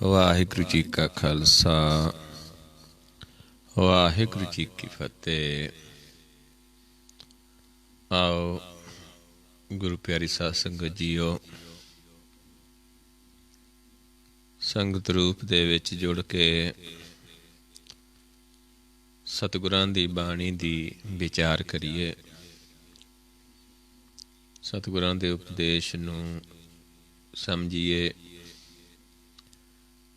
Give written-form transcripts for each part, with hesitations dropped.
ਵਾਹਿਗੁਰੂ ਜੀ ਕਾ ਖਾਲਸਾ ਵਾਹਿਗੁਰੂ ਜੀ ਕੀ ਫਤਿਹ। ਆਓ ਗੁਰੂ ਪਿਆਰੀ ਸਾਧ ਸੰਗਤ ਜੀਓ, ਸੰਗਤ ਰੂਪ ਦੇ ਵਿੱਚ ਜੁੜ ਕੇ ਸਤਿਗੁਰਾਂ ਦੀ ਬਾਣੀ ਦੀ ਵਿਚਾਰ ਕਰੀਏ, ਸਤਿਗੁਰਾਂ ਦੇ ਉਪਦੇਸ਼ ਨੂੰ ਸਮਝੀਏ,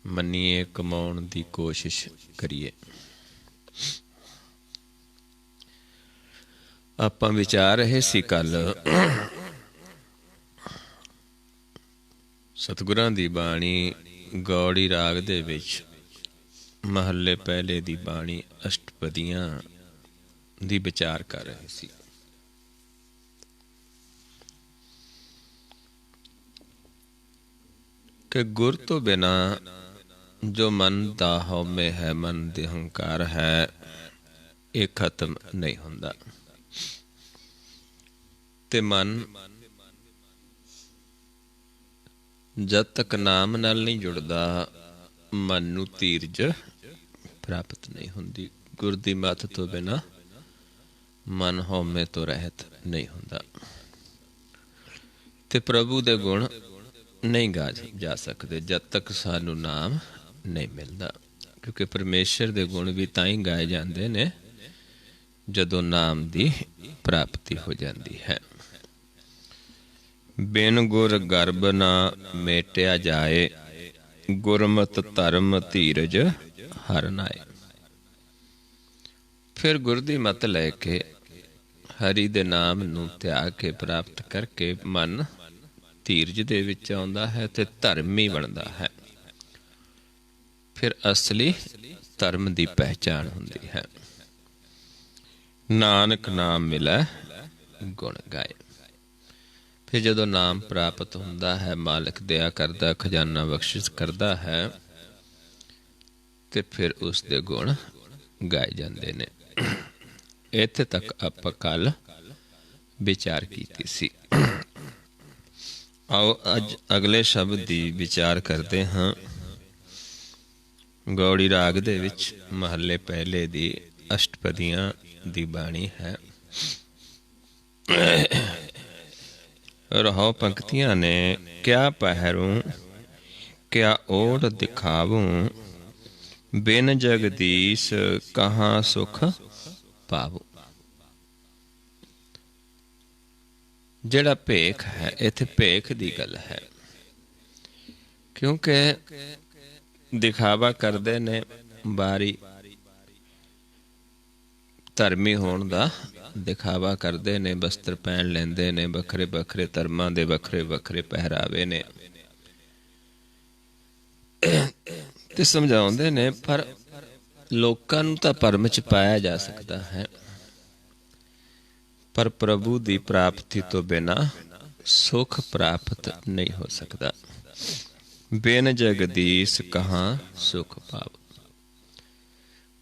ਮੰਨੀਏ, ਕਮਾਉਣ ਦੀ ਕੋਸ਼ਿਸ਼ ਕਰੀਏ। ਆਪਾਂ ਵਿਚਾਰ ਰਹੇ ਸੀ ਕੱਲ ਸਤਿਗੁਰਾਂ ਦੀ ਬਾਣੀ ਗੌੜੀ ਰਾਗ ਦੇ ਵਿੱਚ ਮਹੱਲੇ ਪਹਿਲੇ ਦੀ ਬਾਣੀ ਅਸ਼ਟਪਦੀਆਂ ਦੀ ਵਿਚਾਰ ਕਰ ਰਹੇ ਸੀ। ਕਿ ਗੁਰ ਤੋਂ ਬਿਨਾ ਜੋ ਮਨ ਦਾ ਹਉਮੈ ਹੈ, ਮਨ ਦੇ ਹੰਕਾਰ ਹੈ, ਇਹ ਖਤਮ ਨਹੀਂ ਹੁੰਦਾ। ਤੇ ਮਨ ਜਦ ਤੱਕ ਨਾਮ ਨਾਲ ਨਹੀਂ ਜੁੜਦਾ, ਮਨ ਨੂੰ ਧੀਰਜ ਪ੍ਰਾਪਤ ਨਹੀਂ ਹੁੰਦੀ। ਗੁਰ ਦੀ ਮੱਤ ਤੋਂ ਬਿਨਾ ਮਨ ਹਉਮੈ ਤੋਂ ਰਹਿਤ ਨਹੀਂ ਹੁੰਦਾ ਤੇ ਪ੍ਰਭੂ ਦੇ ਗੁਣ ਨਹੀਂ ਗਾ ਜਾ ਸਕਦੇ ਜਦ ਤੱਕ ਸਾਨੂੰ ਨਾਮ ਨਹੀਂ ਮਿਲਦਾ, ਕਿਉਂਕਿ ਪਰਮੇਸ਼ਰ ਦੇ ਗੁਣ ਵੀ ਤਾਂ ਹੀ ਗਾਏ ਜਾਂਦੇ ਨੇ ਜਦੋਂ ਨਾਮ ਦੀ ਪ੍ਰਾਪਤੀ ਹੋ ਜਾਂਦੀ ਹੈ। ਬਿਨ ਗੁਰ ਗਰਬ ਨਾ ਮੇਟਿਆ ਜਾਏ, ਗੁਰਮਤਿ ਧਰਮ ਧੀਰਜ ਹਰਿ ਨਾਏ। ਫਿਰ ਗੁਰ ਦੀ ਮੱਤ ਲੈ ਕੇ ਹਰੀ ਦੇ ਨਾਮ ਨੂੰ ਧਿਆ ਕੇ ਪ੍ਰਾਪਤ ਕਰਕੇ ਮਨ ਧੀਰਜ ਦੇ ਵਿੱਚ ਆਉਂਦਾ ਹੈ ਤੇ ਧਰਮੀ ਬਣਦਾ ਹੈ। ਫਿਰ ਅਸਲੀ ਧਰਮ ਦੀ ਪਹਿਚਾਣ ਹੁੰਦੀ ਹੈ। ਨਾਨਕ ਨਾਮ ਮਿਲੈ ਗੁਣ ਗਾਏ। ਫਿਰ ਜਦੋਂ ਨਾਮ ਪ੍ਰਾਪਤ ਹੁੰਦਾ ਹੈ, ਮਾਲਕ ਦਇਆ ਕਰਦਾ, ਖਜ਼ਾਨਾ ਬਖਸ਼ਿਸ਼ ਕਰਦਾ ਹੈ ਤੇ ਫਿਰ ਉਸ ਦੇ ਗੁਣ ਗਾਏ ਜਾਂਦੇ ਨੇ। ਇੱਥੇ ਤੱਕ ਆਪਾਂ ਕੱਲ ਵਿਚਾਰ ਕੀਤੀ ਸੀ। ਆਓ ਅੱਜ ਅਗਲੇ ਸ਼ਬਦ ਦੀ ਵਿਚਾਰ ਕਰਦੇ ਹਾਂ। ਗੌੜੀ ਰਾਗ ਦੇ ਵਿੱਚ ਮਹੱਲੇ ਪਹਿਲੇ ਦੀ ਅਸ਼ਟਪਦੀਆਂ ਦੀ ਬਾਣੀ ਹੈ। ਰਹੋ ਪੰਕਤੀਆਂ ਨੇ। ਕਿਆ ਪਹਿਰੂ ਕਿਆ ਓਟ ਦਿਖਾਵੂੰ, ਬਿਨ ਜਗਦੀਸ਼ ਕਹਾਂ ਸੁਖ ਪਾਵੂ। ਜਿਹੜਾ ਭੇਖ ਹੈ, ਇੱਥੇ ਭੇਖ ਦੀ ਗੱਲ ਹੈ, ਕਿਉਂਕਿ ਦਿਖਾਵਾ ਕਰਦੇ ਨੇ, ਬਾਰੀ ਧਰਮੀ ਹੋਣ ਦਾ ਦਿਖਾਵਾ ਕਰਦੇ ਨੇ, ਬਸਤਰ ਪਹਿਨ ਲੈਂਦੇ ਨੇ, ਵੱਖਰੇ ਵੱਖਰੇ ਧਰਮਾਂ ਦੇ ਵੱਖਰੇ ਵੱਖਰੇ ਪਹਿਰਾਵੇ ਨੇ ਤੇ ਸਮਝਾਉਂਦੇ ਨੇ। ਪਰ ਲੋਕਾਂ ਨੂੰ ਤਾਂ ਭਰਮ ਚ ਪਾਇਆ ਜਾ ਸਕਦਾ ਹੈ, ਪਰ ਪ੍ਰਭੂ ਦੀ ਪ੍ਰਾਪਤੀ ਤੋਂ ਬਿਨਾਂ ਸੁਖ ਪ੍ਰਾਪਤ ਨਹੀਂ ਹੋ ਸਕਦਾ। ਬਿਨ ਜਗਦੀਸ਼ ਕਹਾਂ ਸੁਖ ਪਾਵ।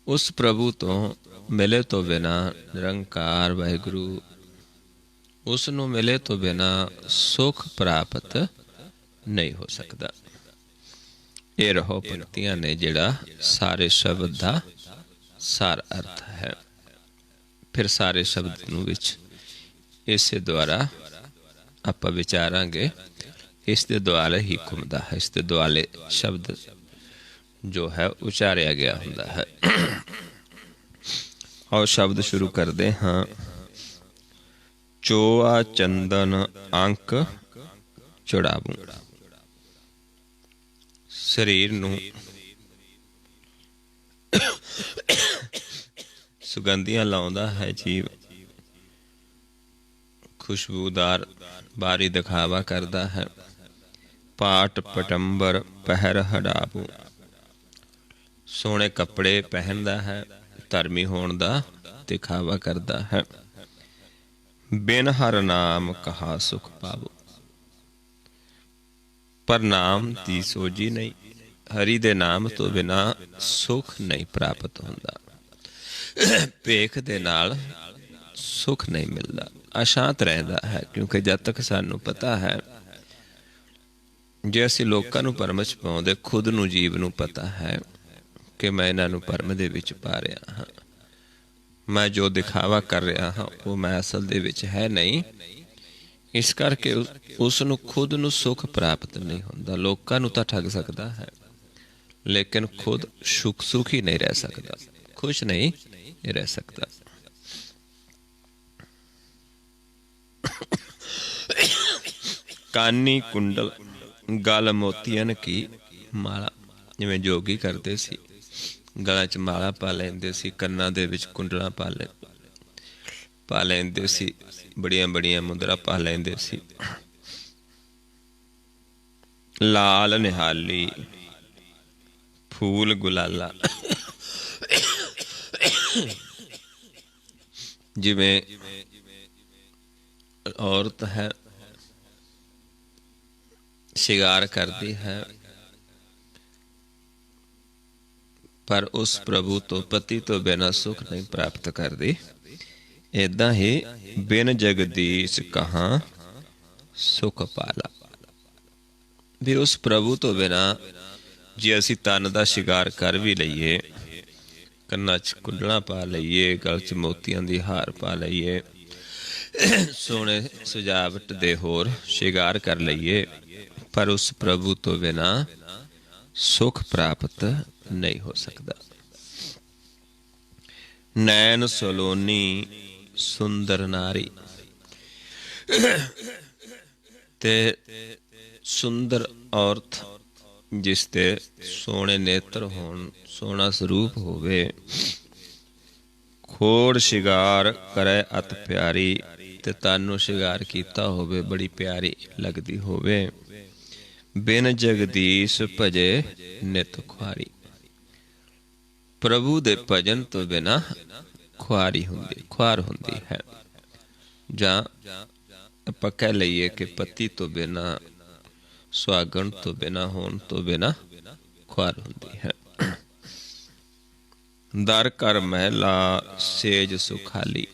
ਉਸ ਪ੍ਰਭੂ ਤੋਂ ਮਿਲੇ ਤੋਂ ਬਿਨਾਂ, ਨਿਰੰਕਾਰ ਵਾਹਿਗੁਰੂ, ਉਸ ਨੂੰ ਮਿਲੇ ਤੋਂ ਬਿਨਾਂ ਸੁਖ ਪ੍ਰਾਪਤ ਨਹੀਂ ਹੋ ਸਕਦਾ। ਇਹ ਰਹੋ ਪੰਕਤੀਆਂ ਨੇ ਜਿਹੜਾ ਸਾਰੇ ਸ਼ਬਦ ਦਾ ਸਾਰ ਅਰਥ ਹੈ। ਫਿਰ ਸਾਰੇ ਸ਼ਬਦ ਨੂੰ ਵਿੱਚ ਇਸੇ ਦੁਆਰਾ ਆਪਾਂ ਵਿਚਾਰਾਂਗੇ। ਇਸ ਦੇ ਦੁਆਲੇ ਹੀ ਘੁੰਮਦਾ ਹੈ, ਇਸ ਦੇ ਦੁਆਲੇ ਸ਼ਬਦ ਜੋ ਹੈ ਉਚਾਰਿਆ ਗਿਆ ਹੁੰਦਾ ਹੈ। ਆਓ ਸ਼ਬਦ ਸ਼ੁਰੂ ਕਰਦੇ ਹਾਂ। ਚੋਆ ਚੰਦਨ ਅੰਕ ਚੜਾਵੂ। ਸਰੀਰ ਨੂੰ ਸੁਗੰਧੀਆਂ ਲਾਉਂਦਾ ਹੈ ਜੀਵ, ਖੁਸ਼ਬੂਦਾਰ ਬਾਰੀ ਦਿਖਾਵਾ ਕਰਦਾ ਹੈ। ਪਾਟ ਪਟੰਬਰ ਪਹਿਰ ਹਡਾਵੂ। ਸੋਹਣੇ ਕੱਪੜੇ ਪਹਿਨਦਾ ਹੈ, ਧਰਮੀ ਹੋਣ ਦਾ ਦਿਖਾਵਾ ਕਰਦਾ ਹੈ। ਬਿਨ ਹਰਿ ਨਾਮ ਕਹਾ ਸੁਖ ਪਾਵੋ। ਪਰ ਨਾਮ ਦੀ ਸੋਝੀ ਨਹੀਂ, ਹਰੀ ਦੇ ਨਾਮ ਤੋਂ ਬਿਨਾਂ ਸੁਖ ਨਹੀਂ ਪ੍ਰਾਪਤ ਹੁੰਦਾ। ਭੇਖ ਦੇ ਨਾਲ ਸੁਖ ਨਹੀਂ ਮਿਲਦਾ, ਅਸ਼ਾਂਤ ਰਹਿੰਦਾ ਹੈ। ਕਿਉਂਕਿ ਜਦ ਤੱਕ ਸਾਨੂੰ ਪਤਾ ਹੈ ਜੇ ਅਸੀਂ ਲੋਕਾਂ ਨੂੰ ਭਰਮ ਚ ਪਾਉਂਦੇ, ਖੁਦ ਨੂੰ ਜੀਵ ਨੂੰ ਪਤਾ ਹੈ ਕਿ ਮੈਂ ਇਹਨਾਂ ਨੂੰ ਭਰਮ ਦੇ ਵਿੱਚ ਪਾ ਰਿਹਾ ਹਾਂ, ਮੈਂ ਜੋ ਦਿਖਾਵਾ ਕਰ ਰਿਹਾ ਹਾਂ ਉਹ ਮੈਂ ਅਸਲ ਦੇ ਵਿੱਚ ਹੈ ਨਹੀਂ। ਇਸ ਕਰਕੇ ਉਸ ਨੂੰ ਖੁਦ ਨੂੰ ਸੁੱਖ ਪ੍ਰਾਪਤ ਨਹੀਂ ਹੁੰਦਾ। ਲੋਕਾਂ ਨੂੰ ਤਾਂ ਠੱਗ ਸਕਦਾ ਹੈ, ਲੇਕਿਨ ਖੁਦ ਸੁਖੀ ਨਹੀਂ ਰਹਿ ਸਕਦਾ, ਖੁਸ਼ ਨਹੀਂ ਰਹਿ ਸਕਦਾ। ਕਾਨੀ ਕੁੰਡਲ ਗਲ ਮੋਤੀਆਂ ਕੀ ਮਾਲਾ, ਜਿਵੇਂ ਜੋਗੀ ਕਰਦੇ ਸੀ, ਗਲਾਂ 'ਚ ਮਾਲਾ ਪਾ ਲੈਂਦੇ ਸੀ, ਕੰਨਾਂ ਦੇ ਵਿੱਚ ਕੁੰਡਲਾਂ ਪਾ ਲੈਂਦੇ ਸੀ, ਬੜੀਆਂ ਬੜੀਆਂ ਮੁੰਦਰਾ ਪਾ ਲੈਂਦੇ ਸੀ। ਲਾਲ ਨਿਹਾਲੀ ਫੂਲ ਗੁਲਾਲਾ, ਜਿਵੇਂ ਔਰਤ ਹੈ ਸ਼ਿੰਗਾਰ ਕਰਦੀ ਹੈ, ਪਰ ਉਸ ਪ੍ਰਭੂ ਤੋਂ, ਪਤੀ ਤੋਂ ਬਿਨਾਂ ਸੁੱਖ ਨਹੀਂ ਪ੍ਰਾਪਤ ਕਰਦੀ। ਏਦਾਂ ਹੀ ਬਿਨ ਜਗਦੀਸ਼ ਕਹਾਂ ਸੁਖ ਪਾਲਾ, ਵੀ ਉਸ ਪ੍ਰਭੂ ਤੋਂ ਬਿਨਾਂ ਜੇ ਅਸੀਂ ਤਨ ਦਾ ਸ਼ਿੰਗਾਰ ਕਰ ਵੀ ਲਈਏ, ਕੰਨਾਂ 'ਚ ਕੁੰਡਲਾਂ ਪਾ ਲਈਏ, ਗਲ 'ਚ ਮੋਤੀਆਂ ਦੀ ਹਾਰ ਪਾ ਲਈਏ, ਸੋਹਣੇ ਸਜਾਵਟ ਦੇ ਹੋਰ ਸ਼ਿੰਗਾਰ ਕਰ ਲਈਏ, ਪਰ ਉਸ ਪ੍ਰਭੂ ਤੋਂ ਬਿਨਾਂ ਸੁਖ ਪ੍ਰਾਪਤ ਨਹੀਂ ਹੋ ਸਕਦਾ। ਨੈਣ ਸਲੋਨੀ ਸੁੰਦਰ ਨਾਰੀ, ਤੇ ਸੁੰਦਰ ਔਰਤ ਜਿਸ ਤੇ ਸੋਹਣੇ ਨੇਤਰ ਹੋਣ, ਸੋਹਣਾ ਸਰੂਪ ਹੋਵੇ, ਖੋੜ ਸ਼ਿੰਗਾਰ ਕਰੇ ਅਤ ਪਿਆਰੀ, ਤੇ ਤਨ ਨੂੰ ਸ਼ਿੰਗਾਰ ਕੀਤਾ ਹੋਵੇ, ਬੜੀ ਪਿਆਰੀ ਲੱਗਦੀ ਹੋਵੇ। ਬਿਨ ਜਗਦੀਸ਼ ਭਜੇ ਨਿਤ ਖੁਆਰੀ, ਪ੍ਰਭੂ ਦੇ ਭਜਨ ਤੋਂ ਬਿਨਾਂ ਖੁਆਰ ਹੁੰਦੀ ਹੈ। ਜਾਂ ਆਪਾਂ ਕਹਿ ਲਈਏ ਕਿ ਪਤੀ ਤੋਂ ਬਿਨਾਂ, ਸੁਹਾਗਣ ਤੋਂ ਬਿਨਾਂ, ਹੋਣ ਤੋਂ ਬਿਨਾਂ ਖੁਆਰ ਹੁੰਦੀ ਹੈ। ਦਰ ਕਰ ਮਹਿਲਾ ਸੇਜ ਸੁਖਾਲੀ,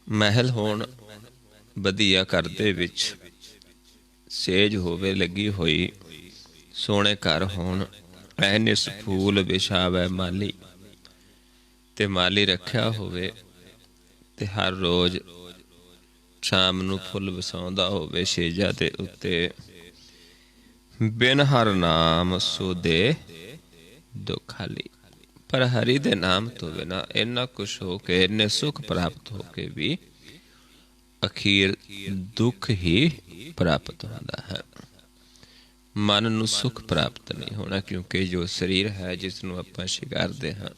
ਮਹਿਲ ਹੋਣ ਵਧੀਆ, ਘਰ ਦੇ ਵਿੱਚ ਸੇਜ ਹੋਵੇ ਲੱਗੀ ਹੋਈ, ਸੋਹਣੇ ਘਰ ਹੋਣ, ਐਨਿਸ ਫੂਲ ਵਿਛਾਵੈ ਮਾਲੀ, ਤੇ ਮਾਲੀ ਰੱਖਿਆ ਹੋਵੇ, ਤੇ ਹਰ ਰੋਜ਼ ਸ਼ਾਮ ਨੂੰ ਫੁੱਲ ਵਸਾਉਂਦਾ ਹੋਵੇ ਸੇਜਾਂ ਦੇ ਉੱਤੇ। ਬਿਨ ਹਰ ਨਾਮ ਸੋਦੇ ਦੁਖਾਲੀ, ਪਰ ਹਰੀ ਦੇ ਨਾਮ ਤੋਂ ਬਿਨਾਂ ਇੰਨਾ ਕੁਛ ਹੋ ਕੇ, ਇੰਨੇ ਸੁੱਖ ਪ੍ਰਾਪਤ ਹੋ ਕੇ ਵੀ ਅਖੀਰ ਦੁੱਖ ਹੀ ਪ੍ਰਾਪਤ ਹੁੰਦਾ ਹੈ। ਮਨ ਨੂੰ ਸੁੱਖ ਪ੍ਰਾਪਤ ਨਹੀਂ ਹੋਣਾ, ਕਿਉਂਕਿ ਜੋ ਸਰੀਰ ਹੈ ਜਿਸ ਨੂੰ ਆਪਾਂ ਸ਼ਿੰਗਾਰਦੇ ਹਾਂ,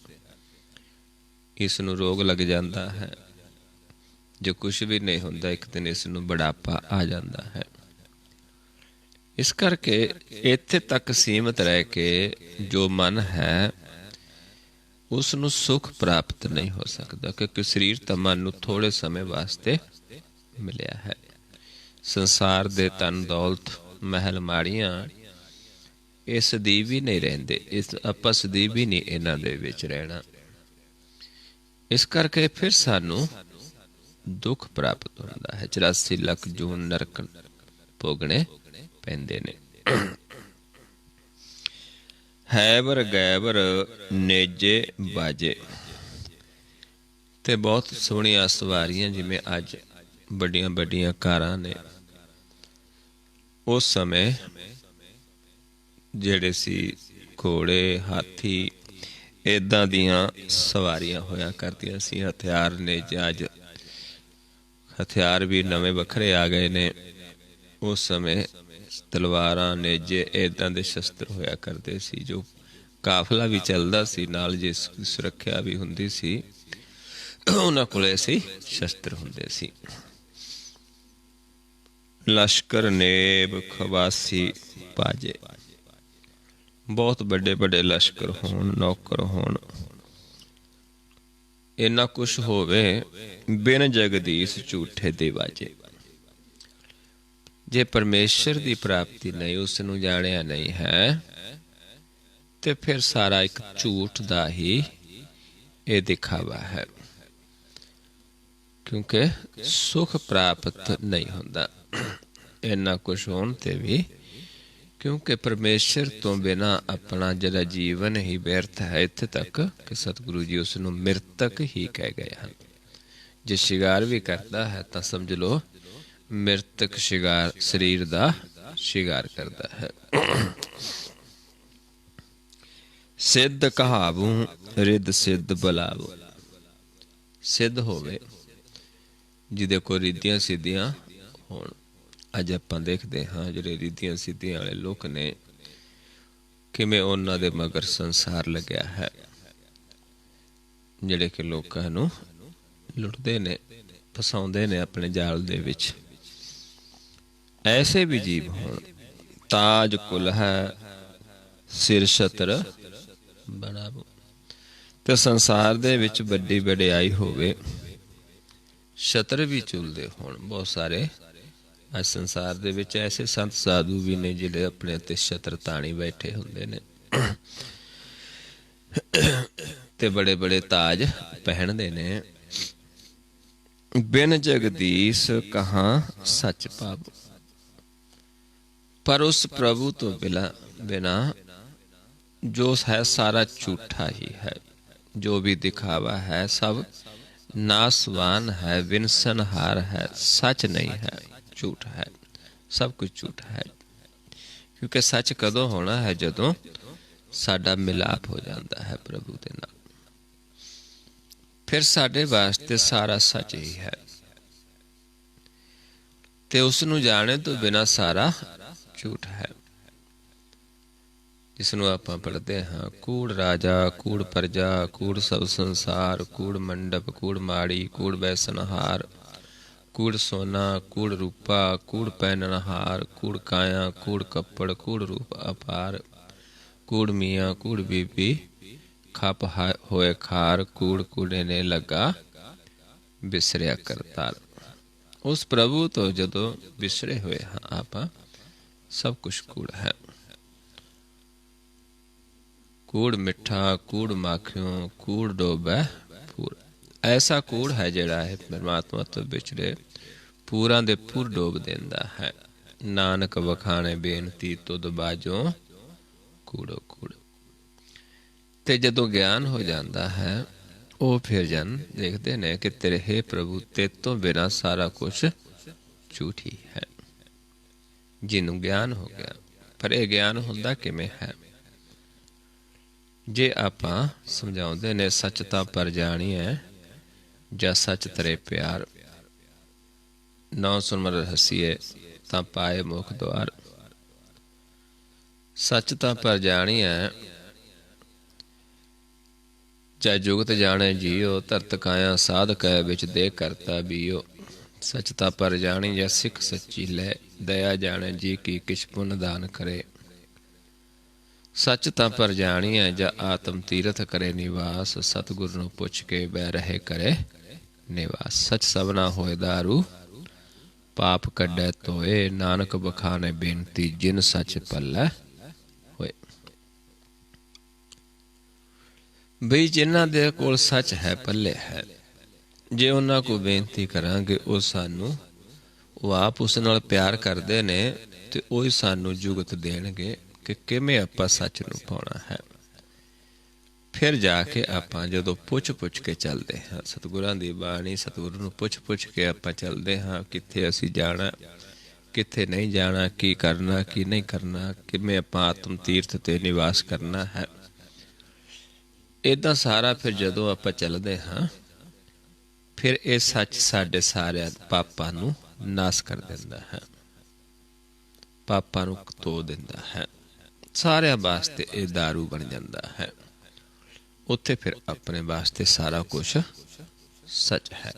ਇਸ ਨੂੰ ਰੋਗ ਲੱਗ ਜਾਂਦਾ ਹੈ। ਜੋ ਕੁਛ ਵੀ ਨਹੀਂ ਹੁੰਦਾ, ਇੱਕ ਦਿਨ ਇਸ ਨੂੰ ਬੁਢਾਪਾ ਆ ਜਾਂਦਾ ਹੈ। ਇਸ ਕਰਕੇ ਇੱਥੇ ਤੱਕ ਸੀਮਤ ਰਹਿ ਕੇ ਜੋ ਮਨ ਹੈ ਉਸ ਨੂੰ ਸੁੱਖ ਪ੍ਰਾਪਤ ਨਹੀਂ ਹੋ ਸਕਦਾ, ਕਿਉਂਕਿ ਸਰੀਰ ਤਾਂ ਮਨ ਨੂੰ ਥੋੜੇ ਸਮੇਂ ਵਾਸਤੇ ਮਿਲਿਆ ਹੈ। ਸੰਸਾਰ ਦੇ ਧਨ ਦੌਲਤ, ਮਹਿਲ ਮਾੜੀਆਂ, ਇਸ ਦੀ ਵੀ ਨਹੀਂ ਰਹਿੰਦੇ, ਇਸ ਆਪਸ ਦੀ ਵੀ ਨਹੀਂ ਇਹਨਾਂ ਦੇ ਵਿੱਚ ਰਹਿਣਾ। ਇਸ ਕਰਕੇ ਫਿਰ ਸਾਨੂੰ ਦੁੱਖ ਪ੍ਰਾਪਤ ਹੁੰਦਾ ਹੈ। 84 ਲੱਖ ਜੂਨ ਨਰਕ ਭੋਗਣੇ ਪੈਂਦੇ ਨੇ। ਹੈਬਰ ਗੈਬਰ ਨੇਜੇ ਬਾਜੇ, ਤੇ ਬਹੁਤ ਸੋਹਣੀਆਂ ਸਵਾਰੀਆਂ, ਜਿਵੇਂ ਅੱਜ ਵੱਡੀਆਂ ਵੱਡੀਆਂ ਕਾਰਾਂ ਨੇ, ਉਸ ਸਮੇਂ ਜਿਹੜੇ ਸੀ ਘੋੜੇ, ਹਾਥੀ, ਏਦਾਂ ਦੀਆਂ ਸਵਾਰੀਆਂ ਹੋਇਆ ਕਰਦੀਆਂ ਸੀ। ਹਥਿਆਰ ਨੇ, ਅੱਜ ਹਥਿਆਰ ਵੀ ਨਵੇਂ ਵੱਖਰੇ ਆ ਗਏ ਨੇ। ਉਸ ਸਮੇਂ ਤਲਵਾਰਾਂ, ਨੇਜੇ, ਏਦਾਂ ਦੇ ਸ਼ਸਤਰ ਹੋਇਆ ਕਰਦੇ ਸੀ, ਜੋ ਕਾਫਲਾ ਵੀ ਚੱਲਦਾ ਸੀ, ਨਾਲ ਜਿਸ ਸੁਰੱਖਿਆ ਵੀ ਹੁੰਦੀ ਸੀ, ਉਹਨਾਂ ਕੋਲ ਐਸੇ ਸ਼ਸਤਰ ਹੁੰਦੇ ਸੀ। ਲਸ਼ਕਰ ਨੇਬ ਖਵਾਸੀ ਬਾਜੇ, ਬਹੁਤ ਵੱਡੇ ਵੱਡੇ ਲਸ਼ਕਰ ਹੋਣ, ਨੌਕਰ ਹੋਣ, ਇੰਨਾ ਕੁਛ ਹੋਵੇ, ਬਿਨ ਜਗਦੀਸ਼ ਝੂਠੇ ਦੇ ਬਾਜੇ। ਜੇ ਪਰਮੇਸ਼ਰ ਦੀ ਪ੍ਰਾਪਤੀ ਨਹੀਂ, ਉਸ ਨੂੰ ਜਾਣਿਆ ਨਹੀਂ ਹੈ, ਤੇ ਫਿਰ ਸਾਰਾ ਇੱਕ ਝੂਠ ਦਾ ਹੀ ਇਹ ਦਿਖਾਵਾ ਹੈ, ਕਿਉਂਕਿ ਸੁਖ ਪ੍ਰਾਪਤ ਨਹੀਂ ਹੁੰਦਾ। ਇੰਨਾ ਕੁਛ ਹੋਣ ਤੇ ਵੀ, ਕਿਉਂਕਿ ਪਰਮੇਸ਼ਰ ਤੋਂ ਬਿਨਾਂ ਆਪਣਾ ਜਿਹੜਾ ਜੀਵਨ ਹੀ ਵਿਅਰਥ ਹੈ। ਇੱਥੇ ਤੱਕ ਕਿ ਸਤਿਗੁਰੂ ਜੀ ਉਸ ਨੂੰ ਮਿਰਤਕ ਹੀ ਕਹਿ ਗਏ ਹਨ। ਜੇ ਸ਼ਿੰਗਾਰ ਵੀ ਕਰਦਾ ਹੈ ਤਾਂ ਸਮਝ ਲਓ ਮਿਰਤਕ ਸ਼ਿੰਗਾਰ, ਸਰੀਰ ਦਾ ਸ਼ਿੰਗਾਰ ਕਰਦਾ ਹੈ। ਸਿੱਧ ਕਹਾਵੂੰ ਰਿੱਧ ਸਿੱਧ ਬੁਲਾਵੋ। ਸਿੱਧ ਹੋਵੇ ਜਿਹਦੇ ਕੋਲ ਰਿੱਧੀਆਂ ਸਿੱਧੀਆਂ ਹੋਣ। ਅੱਜ ਆਪਾਂ ਦੇਖਦੇ ਹਾਂ ਜਿਹੜੇ ਰਿੱਧੀਆਂ ਸਿੱਧੀਆਂ ਵਾਲੇ ਲੋਕ ਨੇ, ਕਿਵੇਂ ਉਹਨਾਂ ਦੇ ਮਗਰ ਸੰਸਾਰ ਲੱਗਿਆ ਹੈ, ਜਿਹੜੇ ਕਿ ਲੋਕਾਂ ਨੂੰ ਲੁੱਟਦੇ ਨੇ, ਫਸਾਉਂਦੇ ਨੇ ਆਪਣੇ ਜਾਲ ਦੇ ਵਿੱਚ। ਐਸੇ ਵੀ ਜੀਵ ਹੋਣ। ਤਾਜ ਕੁਲ ਹੈ ਸਿਰ ਛਤਰ ਬਣਾਵੋ। ਤੇ ਸੰਸਾਰ ਦੇ ਵਿੱਚ ਵੱਡੀ ਵਡਿਆਈ ਹੋਵੇ, ਛਤਰ ਵੀ ਝੂਲਦੇ ਹੋਣ। ਬਹੁਤ ਸਾਰੇ ਅੱਜ ਸੰਸਾਰ ਦੇ ਵਿੱਚ ਐਸੇ ਸੰਤ ਸਾਧੂ ਵੀ ਨੇ ਜਿਹੜੇ ਆਪਣੇ ਤੇ ਛਤਰ ਤਾਣੀ ਬੈਠੇ ਹੁੰਦੇ ਨੇ ਤੇ ਬੜੇ ਬੜੇ ਤਾਜ ਪਹਿਨਦੇ ਨੇ। ਬਿਨ ਜਗਦੀਸ਼ ਕਹਾਂ ਸੱਚ ਪਾਵੋ। ਪਰ ਉਸ ਪ੍ਰਭੂ ਤੋਂ ਬਿਨਾ ਜੋ ਹੈ ਸਾਰਾ ਝੂਠਾ ਹੀ ਹੈ। ਜੋ ਵੀ ਦਿਖਾਵਾ ਹੈ ਸਭ ਨਾਸਵਾਨ ਹੈ, ਵਿਨਸਨਹਾਰ ਹੈ, ਸੱਚ ਨਹੀਂ ਹੈ, ਝੂਠ ਹੈ। ਸਭ ਕੁਝ ਝੂਠ ਹੈ। ਕਿਉਂਕਿ ਸੱਚ ਕਦੋਂ ਹੋਣਾ ਹੈ? ਜਦੋਂ ਸਾਡਾ ਮਿਲਾਪ ਹੋ ਜਾਂਦਾ ਹੈ ਪ੍ਰਭੂ ਦੇ ਨਾਲ। ਫਿਰ ਸਾਡੇ ਵਾਸਤੇ ਸਾਰਾ ਸੱਚ ਹੀ ਹੈ। ਤੇ ਉਸ ਨੂੰ ਜਾਣੇ ਤੋਂ ਬਿਨਾਂ ਸਾਰਾ ਝੂਠ ਹੈ। ਜਿਸ ਨੂੰ ਆਪਾਂ ਪੜ੍ਹਦੇ ਹਾਂ, ਕੂੜ ਰਾਜਾ, ਕੂੜ ਪ੍ਰਜਾ, ਕੂੜ ਸਭ ਸੰਸਾਰ, ਕੂੜ ਮੰਡਪ, ਕੂੜ ਮਾੜੀ, ਕੂੜ ਬੈਸਨਹਾਰ, ਕੂੜ ਸੋਨਾ, ਕੂੜ ਰੂਪਾ, ਕੂੜ ਪਹਿਨਨਹਾਰ, ਕੂੜ ਕਾਇਆ, ਕੂੜ ਕੱਪੜ, ਕੂੜ ਰੂਪ ਅਪਾਰ, ਕੂੜ ਮੀਆਂ, ਕੂੜ ਬੀਬੀ, ਖਪ ਹੋਏ ਖਾਰ, ਕੂੜ ਕੂੜੇ ਨੇ ਲੱਗਾ ਬਿਸਰਿਆ ਕਰਤਾਰ। ਉਸ ਪ੍ਰਭੂ ਤੋਂ ਜਦੋਂ ਬਿਸਰੇ ਹੋਏ ਹਾਂ ਆਪਾਂ, ਸਭ ਕੁਛ ਕੂੜ ਹੈ। ਕੂੜ ਮਿੱਠਾ, ਕੂੜ ਮਾਖਿਓ, ਕੂੜ ਡੋਬੈ ਪੂਰ। ਐਸਾ ਕੂੜ ਹੈ ਜਿਹੜਾ ਹੈ ਪਰਮਾਤਮਾ ਤੋਂ ਵਿਛੜੇ ਪੂਰਾਂ ਦੇ ਪੂਰ ਡੋਬ ਦਿੰਦਾ ਹੈ। ਨਾਨਕ ਵਖਾਣੇ ਬੇਨਤੀ ਤੁਧ ਬਾਝੋਂ ਕੂੜੋ ਕੂੜ। ਤੇ ਜਦੋਂ ਗਿਆਨ ਹੋ ਜਾਂਦਾ ਹੈ, ਉਹ ਫਿਰ ਜਨ ਦੇਖਦੇ ਨੇ ਕਿ ਤੇਰੇ ਹੇ ਪ੍ਰਭੂ ਤੇ ਤੋਂ ਬਿਨਾਂ ਸਾਰਾ ਕੁਛ ਝੂਠ ਹੀ ਹੈ। ਜਿਹਨੂੰ ਗਿਆਨ ਹੋ ਗਿਆ। ਪਰ ਇਹ ਗਿਆਨ ਹੁੰਦਾ ਕਿਵੇਂ ਹੈ? ਜੇ ਆਪਾਂ ਸਮਝਾਉਂਦੇ ਨੇ ਸੱਚ ਤਾਂ ਪਰ ਜਾਣੀਐ ਜਾਂ ਸੱਚ ਤਰੇ ਪਿਆਰ, ਨੌ ਸੁਨਮਰ ਹਸੀਏ ਤਾਂ ਪਾਏ ਮੁਖ ਦੁਆਰ। ਸੱਚ ਤਾਂ ਪਰ ਜਾਣੀਐ ਚਾਹੇ ਜੁਗਤ ਜਾਣੇ ਜੀਓ, ਧਰਤ ਕਾਇਆ ਸਾਧ ਕੈ ਵਿੱਚ ਦੇ ਕਰਤਾ ਬੀਓ। ਸੱਚ ਤਾਂ ਪਰ ਜਾਣੀ ਜਾਂ ਸਿੱਖ ਸੱਚੀ ਲੈ, ਦਇਆ ਜਾਣੇ ਜੀ ਕੀ ਕਿਛ ਪੁੰਨ ਦਾਨ ਕਰੇ। ਸੱਚ ਤਾਂ ਪਰ ਜਾਣੀਐ ਜਾਂ ਆਤਮ ਤੀਰਥ ਕਰੇ ਨਿਵਾਸ, ਸਤਿਗੁਰ ਨੂੰ ਪੁੱਛ ਕੇ ਬਹਿ ਰਹੇ ਕਰੇ ਨਿਵਾਸ। ਸੱਚ ਸਭਨਾ ਹੋਏ ਦਾਰੂ ਪਾਪ ਕੱਢੈ ਧੋਏ, ਨਾਨਕ ਬਖਾਨੇ ਬੇਨਤੀ ਜਿਨ ਸੱਚ ਪੱਲੇ ਹੋਏ। ਬਈ ਜਿਨ੍ਹਾਂ ਦੇ ਕੋਲ ਸੱਚ ਹੈ, ਪੱਲੇ ਹੈ, ਜੇ ਉਹਨਾਂ ਕੋਲ ਬੇਨਤੀ ਕਰਾਂਗੇ ਉਹ ਆਪ ਉਸ ਨਾਲ ਪਿਆਰ ਕਰਦੇ ਨੇ ਤੇ ਉਹ ਹੀ ਸਾਨੂੰ ਜੁਗਤ ਦੇਣਗੇ ਕਿ ਕਿਵੇਂ ਆਪਾਂ ਸੱਚ ਨੂੰ ਪਾਉਣਾ ਹੈ। ਫਿਰ ਜਾ ਕੇ ਆਪਾਂ ਜਦੋਂ ਪੁੱਛ ਕੇ ਚੱਲਦੇ ਹਾਂ, ਸਤਿਗੁਰਾਂ ਦੀ ਬਾਣੀ, ਸਤਿਗੁਰੂ ਨੂੰ ਪੁੱਛ ਕੇ ਆਪਾਂ ਚੱਲਦੇ ਹਾਂ, ਕਿੱਥੇ ਅਸੀਂ ਜਾਣਾ, ਕਿੱਥੇ ਨਹੀਂ ਜਾਣਾ, ਕੀ ਕਰਨਾ, ਕੀ ਨਹੀਂ ਕਰਨਾ, ਕਿਵੇਂ ਆਪਾਂ ਆਤਮ ਤੀਰਥ ਤੇ ਨਿਵਾਸ ਕਰਨਾ ਹੈ। ਏਦਾਂ ਸਾਰਾ ਫਿਰ ਜਦੋਂ ਆਪਾਂ ਚੱਲਦੇ ਹਾਂ, ਫਿਰ ਇਹ ਸੱਚ ਸਾਡੇ ਸਾਰਿਆਂ ਪਾਪਾਂ ਨੂੰ ਨਾਸ ਕਰ ਦਿੰਦਾ ਹੈ, ਪਾਪਾਂ ਨੂੰ ਧੋ ਦਿੰਦਾ ਹੈ। ਸਾਰਿਆਂ ਵਾਸਤੇ ਇਹ ਦਾਰੂ ਬਣ ਜਾਂਦਾ ਹੈ। ਉੱਥੇ ਫਿਰ ਆਪਣੇ ਵਾਸਤੇ ਸਾਰਾ ਕੁਛ ਸੱਚ ਹੈ।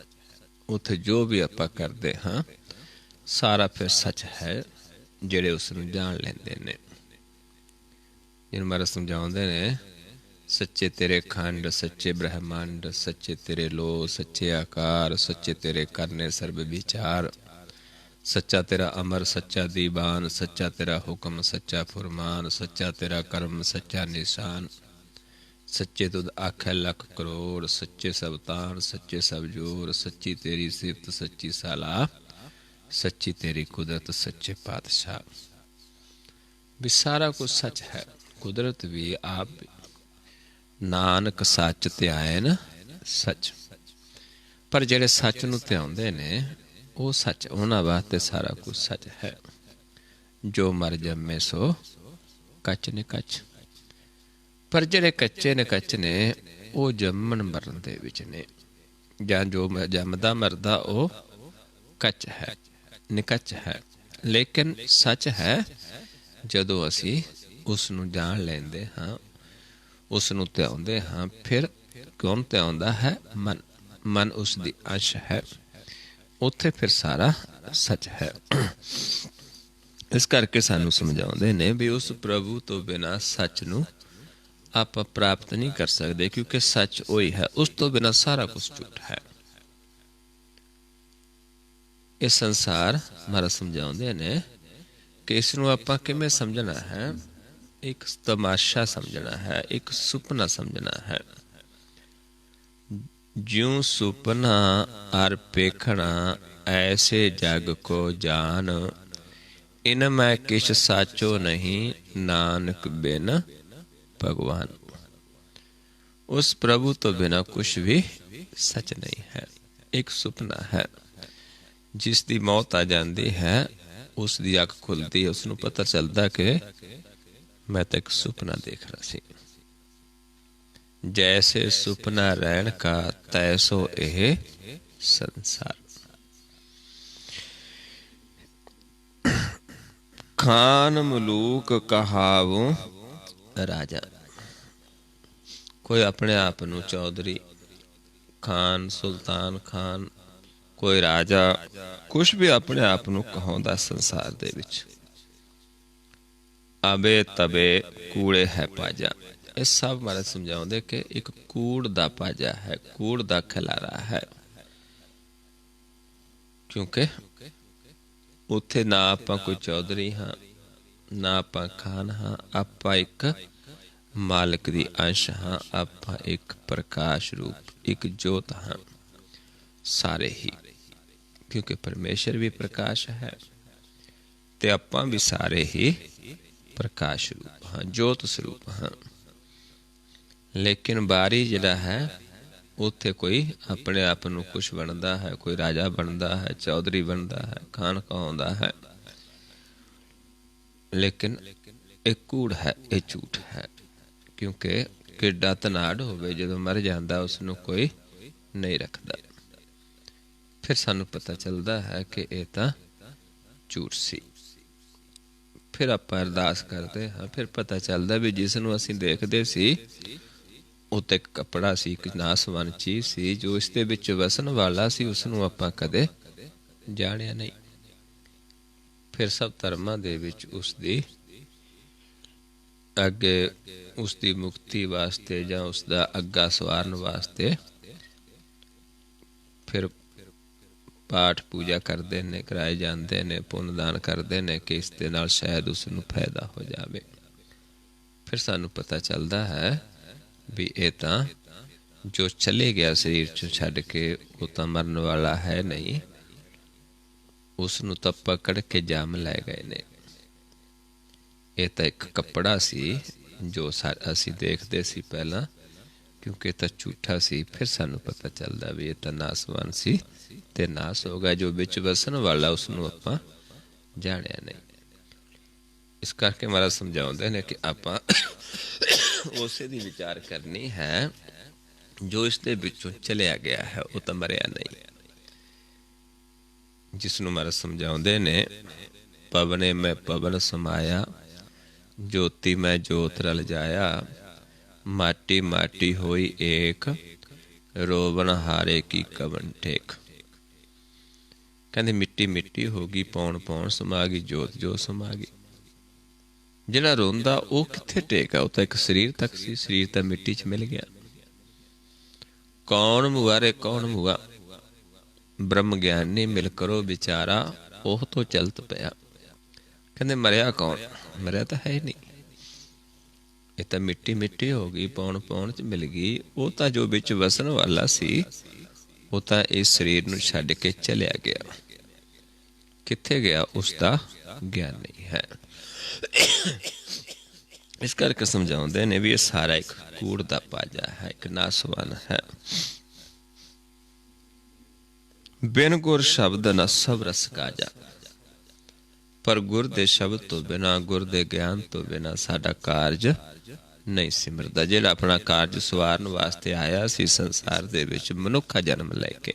ਉੱਥੇ ਜੋ ਵੀ ਆਪਾਂ ਕਰਦੇ ਹਾਂ ਸਾਰਾ ਫਿਰ ਸੱਚ ਹੈ। ਜਿਹੜੇ ਉਸ ਨੂੰ ਜਾਣ ਲੈਂਦੇ ਨੇ, ਜਿਹਨੂੰ ਮਹਾਰਾਜ ਸਮਝਾਉਂਦੇ ਨੇ, ਸੱਚੇ ਤੇਰੇ ਖੰਡ, ਸੱਚੇ ਬ੍ਰਹਮੰਡ, ਸੱਚੇ ਤੇਰੇ ਲੋ, ਸੱਚੇ ਆਕਾਰ, ਸੱਚੇ ਤੇਰੇ ਕਰਨੇ ਸਰਬ ਵਿਚਾਰ, ਸੱਚਾ ਤੇਰਾ ਅਮਰ, ਸੱਚਾ ਦੀਵਾਨ, ਸੱਚਾ ਤੇਰਾ ਹੁਕਮ, ਸੱਚਾ ਫੁਰਮਾਨ, ਸੱਚਾ ਤੇਰਾ ਕਰਮ, ਸੱਚਾ ਨਿਸ਼ਾਨ, ਸੱਚੇ ਤੁਧ ਆਖੈ ਲੱਖ ਕਰੋੜ, ਸੱਚੇ ਸਭ ਤਾਣ, ਸੱਚੇ ਸਭ ਜੋਰ, ਸੱਚੀ ਤੇਰੀ ਸਿਫਤ, ਸੱਚੀ ਸਲਾਹ, सच्ची तेरी कुदरत सच्चे पातशाह। भी सारा कुछ सच है, कुदरत भी आप भी। नानक सच ध्यान सच। पर ਜਿਹੜੇ ਸੱਚ ਨੂੰ ਧਿਆਉਂਦੇ ਨੇ ਉਹ ਸੱਚ, ਉਹਨਾਂ ਵਾਸਤੇ ਸਾਰਾ ਕੁਝ ਸੱਚ ਹੈ। ਜੋ ਮਰ ਜੰਮੇ ਸੋ ਕੱਚ ਨੇ ਕੱਚ। ਪਰ ਜਿਹੜੇ ਕੱਚੇ ਨੇ ਕੱਚ ਨੇ ਉਹ ਜੰਮਣ ਮਰਨ ਦੇ ਵਿੱਚ ਨੇ, ਜਾਂ ਜੋ ਜੰਮਦਾ ਮਰਦਾ ਉਹ ਕੱਚ ਹੈ, ਨਿਕੱਚ ਹੈ। ਲੇਕਿਨ ਸੱਚ ਹੈ ਜਦੋਂ ਅਸੀਂ ਉਸ ਨੂੰ ਜਾਣ ਲੈਂਦੇ ਹਾਂ, ਉਸ ਨੂੰ ਧਿਆਉਂਦੇ ਹਾਂ। ਫਿਰ ਕੌਣ ਧਿਆਉਂਦਾ ਹੈ? ਮਨ। ਮਨ ਉਸ ਦੀ ਅੰਸ਼ ਹੈ, ਉੱਥੇ ਫਿਰ ਸਾਰਾ ਸੱਚ ਹੈ। ਇਸ ਕਰਕੇ ਸਾਨੂੰ ਸਮਝਾਉਂਦੇ ਨੇ ਵੀ ਉਸ ਪ੍ਰਭੂ ਤੋਂ ਬਿਨਾਂ ਸੱਚ ਨੂੰ ਆਪਾਂ ਪ੍ਰਾਪਤ ਨਹੀਂ ਕਰ ਸਕਦੇ, ਕਿਉਂਕਿ ਸੱਚ ਉਹੀ ਹੈ, ਉਸ ਤੋਂ ਬਿਨਾਂ ਸਾਰਾ ਕੁਝ ਝੂਠ ਹੈ। ਇਹ ਸੰਸਾਰ ਮਹਾਰਾਜ ਸਮਝਾਉਂਦੇ ਨੇ ਕਿ ਇਸ ਨੂੰ ਆਪਾਂ ਕਿਵੇਂ ਸਮਝਣਾ ਹੈ। ਇੱਕ ਤਮਾਸ਼ਾ ਸਮਝਣਾ ਹੈ, ਇੱਕ ਸੁਪਨਾ ਸਮਝਣਾ ਹੈ। ਜਿਉਂ ਸੁਪਨਾ ਅਰ ਪੇਖਣਾ ਐਸੇ ਜਗ ਕੋ ਜਾਨ। ਇਨ ਮੈਂ ਕਿਛ ਸਾਚੋ ਨਹੀਂ ਨਾਨਕ ਬਿਨ ਭਗਵਾਨ। ਉਸ ਪ੍ਰਭੂ ਤੋਂ ਬਿਨਾਂ ਕੁਛ ਵੀ ਸੱਚ ਨਹੀਂ ਹੈ। ਇੱਕ ਸੁਪਨਾ ਹੈ, ਜਿਸ ਦੀ ਮੌਤ ਆ ਜਾਂਦੀ ਹੈ ਉਸ ਦੀ ਅੱਖ ਖੁੱਲਦੀ, ਉਸ ਨੂੰ ਪਤਾ ਚੱਲਦਾ ਕਿ ਮੈਂ ਤਾਂ ਇੱਕ ਸੁਪਨਾ ਦੇਖ ਰਿਹਾ ਸੀ। ਜੈਸੇ ਸੁਪਨਾ ਰਹਿਣ ਕਾ ਤੈਸੋ ਇਹ ਸੰਸਾਰ। ਖਾਨ ਮਲੂਕ ਕਹਾਵੋ ਰਾਜਾ। ਕੋਈ ਆਪਣੇ ਆਪ ਨੂੰ ਚੌਧਰੀ, ਖਾਨ, ਸੁਲਤਾਨ ਖਾਨ, ਕੋਈ ਰਾਜਾ, ਕੁਛ ਵੀ ਆਪਣੇ ਆਪ ਨੂੰ ਕਹਾਉਂਦਾ ਸੰਸਾਰ ਦੇ ਵਿੱਚ। ਅਬੇ ਤਬੇ ਕੂੜੇ ਹੈ ਪਾਜਾ। ਇਹ ਸਭ ਮਹਾਰਾਜ ਸਮਝਾਉਂਦੇ ਕਿ ਇੱਕ ਕੂੜ ਦਾ ਪਾਜਾ ਹੈ, ਕੂੜ ਦਾ ਖਿਲਾਰਾ ਹੈ। ਕਿਉਂਕਿ ਉੱਥੇ ਨਾ ਆਪਾਂ ਕੋਈ ਚੌਧਰੀ ਹਾਂ, ਨਾ ਆਪਾਂ ਖਾਨ ਹਾਂ, ਆਪਾਂ ਇੱਕ ਮਾਲਕ ਦੀ ਅੰਸ਼ ਹਾਂ, ਆਪਾਂ ਇੱਕ ਪ੍ਰਕਾਸ਼ ਰੂਪ, ਇੱਕ ਜੋਤ ਹਾਂ ਸਾਰੇ ਹੀ। ਕਿਉਂਕਿ ਪਰਮੇਸ਼ਰ ਵੀ ਪ੍ਰਕਾਸ਼ ਹੈ ਤੇ ਆਪਾਂ ਵੀ ਸਾਰੇ ਹੀ ਪ੍ਰਕਾਸ਼ ਰੂਪ ਹਾਂ, ਜੋਤ ਸਰੂਪ ਹਾਂ। ਲੇਕਿਨ ਬਾਰੀ ਜਿਹੜਾ ਹੈ ਉੱਥੇ ਕੋਈ ਆਪਣੇ ਆਪ ਨੂੰ ਕੁਛ ਬਣਦਾ ਹੈ, ਕੋਈ ਰਾਜਾ ਬਣਦਾ ਹੈ, ਚੌਧਰੀ ਬਣਦਾ ਹੈ, ਖਾਨ ਕਹਾਉਂਦਾ ਹੈ। ਲੇਕਿਨ ਇਹ ਕੂੜ ਹੈ, ਇਹ ਝੂਠ ਹੈ। ਕਿਉਂਕਿ ਕਿੱਡਾ ਧਨਾੜ ਹੋਵੇ, ਜਦੋਂ ਮਰ ਜਾਂਦਾ ਉਸ ਨੂੰ ਕੋਈ ਨਹੀਂ ਰੱਖਦਾ। ਫਿਰ ਸਾਨੂੰ ਪਤਾ ਚੱਲਦਾ ਹੈ ਕਿ ਇਹ ਤਾਂ ਝੂਠ ਸੀ। ਫਿਰ ਆਪਾਂ ਅਰਦਾਸ ਕਰਦੇ ਹਾਂ, ਫਿਰ ਪਤਾ ਚੱਲਦਾ ਵੀ ਜਿਸ ਨੂੰ ਅਸੀਂ ਦੇਖਦੇ ਸੀ ਉਹ ਤਾਂ ਇੱਕ ਕੱਪੜਾ ਸੀ, ਇੱਕ ਨਾਸਵਾਨ ਚੀਜ਼ ਸੀ। ਜੋ ਇਸ ਦੇ ਵਿੱਚ ਵਸਣ ਵਾਲਾ ਸੀ ਉਸ ਨੂੰ ਆਪਾਂ ਕਦੇ ਜਾਣਿਆ ਨਹੀਂ। ਫਿਰ ਸਭ ਧਰਮਾਂ ਦੇ ਵਿੱਚ ਉਸ ਦੀ ਅੱਗੇ, ਉਸ ਦੀ ਮੁਕਤੀ ਵਾਸਤੇ ਜਾਂ ਉਸ ਦਾ ਅੱਗਾ ਸਵਾਰਨ ਵਾਸਤੇ ਫਿਰ ਪਾਠ ਪੂਜਾ ਕਰਦੇ ਨੇ, ਕਰਾਏ ਜਾਂਦੇ ਨੇ, ਪੁੰਨਦਾਨ ਕਰਦੇ ਨੇ ਕਿ ਇਸ ਦੇ ਨਾਲ ਸ਼ਾਇਦ ਉਸ ਨੂੰ ਫਾਇਦਾ ਹੋ ਜਾਵੇ। ਫਿਰ ਸਾਨੂੰ ਪਤਾ ਚੱਲਦਾ ਹੈ ਵੀ ਇਹ ਤਾਂ ਜੋ ਚਲੇ ਗਿਆ ਸਰੀਰ ਚੋਂ ਛੱਡ ਕੇ, ਉਹ ਤਾਂ ਮਰਨ ਵਾਲਾ ਹੈ ਨਹੀਂ। ਉਸ ਨੂੰ ਤਾਂ ਪਕੜ ਕੇ ਜਾਮ ਲੈ ਗਏ ਨੇ। ਇਹ ਤਾਂ ਇੱਕ ਕੱਪੜਾ ਸੀ ਜੋ ਅਸੀਂ ਦੇਖਦੇ ਸੀ ਪਹਿਲਾਂ, ਕਿਉਂਕਿ ਇਹ ਤਾਂ ਝੂਠਾ ਸੀ। ਫਿਰ ਸਾਨੂੰ ਪਤਾ ਚੱਲਦਾ ਵੀ ਇਹ ਤਾਂ ਨਾਸਵਾਨ ਸੀ ਤੇ ਨਾਸ ਹੋ ਗਿਆ। ਜੋ ਵਿੱਚ ਵਸਣ ਵਾਲਾ ਉਸ ਨੂੰ ਆਪਾਂ ਜਾਣਿਆ ਨਹੀਂ। ਇਸ ਕਰਕੇ ਮਹਾਰਾਜ ਸਮਝਾਉਂਦੇ ਨੇ ਕਿ ਆਪਾਂ ਉਸੇ ਦੀ ਵਿਚਾਰ ਕਰਨੀ ਹੈ ਜੋ ਇਸ ਦੇ ਵਿੱਚੋਂ ਚਲਿਆ ਗਿਆ ਹੈ, ਉਹ ਤਾਂ ਮਰਿਆ ਨਹੀਂ। ਜਿਸ ਨੂੰ ਮਹਾਰਾਜ ਸਮਝਾਉਂਦੇ ਨੇ ਪਵਨੇ ਮੈਂ ਪਵਨ ਸਮਾਇਆ, ਜੋਤੀ ਮੈਂ ਜੋਤ ਰਲ ਜਾਇਆ। ਮਾਟੀ ਮਾਟੀ ਹੋਈ ਏਕ, ਰੋਵਣ ਹਾਰੇ ਕੀ ਕਵਨ ਟੇਕ। ਕਹਿੰਦੇ ਮਿੱਟੀ ਮਿੱਟੀ ਹੋ ਗਈ, ਪੌਣ ਪੌਣ ਸਮਾ ਗਈ, ਜੋਤ ਜੋਤ ਸਮਾ ਗਈ। ਜਿਹੜਾ ਰੋਂਦਾ ਉਹ ਕਿੱਥੇ ਟੇਕ ਆ? ਉਹ ਤਾਂ ਇੱਕ ਸਰੀਰ ਤੱਕ ਸੀ, ਸਰੀਰ ਤਾਂ ਮਿੱਟੀ 'ਚ ਮਿਲ ਗਿਆ। ਕੌਣ ਮੁਆਰੇ ਕੌਣ ਮੁਆ, ਬ੍ਰਹਮ ਗਿਆਨੀ ਮਿਲ ਕਰੋ ਵਿਚਾਰਾ, ਉਹ ਤੋਂ ਚਲਤ ਪਿਆ। ਕਹਿੰਦੇ ਮਰਿਆ ਕੌਣ? ਮਰਿਆ ਤਾਂ ਹੈ ਹੀ ਨਹੀਂ। ਇਹ ਤਾਂ ਮਿੱਟੀ ਮਿੱਟੀ ਹੋ ਗਈ, ਪੌਣ ਪੌਣ 'ਚ ਮਿਲ ਗਈ। ਉਹ ਤਾਂ ਜੋ ਵਿੱਚ ਵਸਣ ਵਾਲਾ ਸੀ ਉਹ ਤਾਂ ਇਸ ਸਰੀਰ ਨੂੰ ਛੱਡ ਕੇ ਚਲਿਆ ਗਿਆ। कित्थे गया उसका ज्ञान नहीं है। इस करके समझाते ने भी ये सारा एक कूड़ दा पाजा है, एक नासवान है। बिन गुर शब्द न सब रस काजा, पर गुर दे शब्द तो बिना, गुर दे ज्ञान तो बिना साडा कारज नहीं सिमरदा। जिहड़ा अपना कारज सवारन वास्ते आया सी संसार दे विच मनुखा जन्म लैके,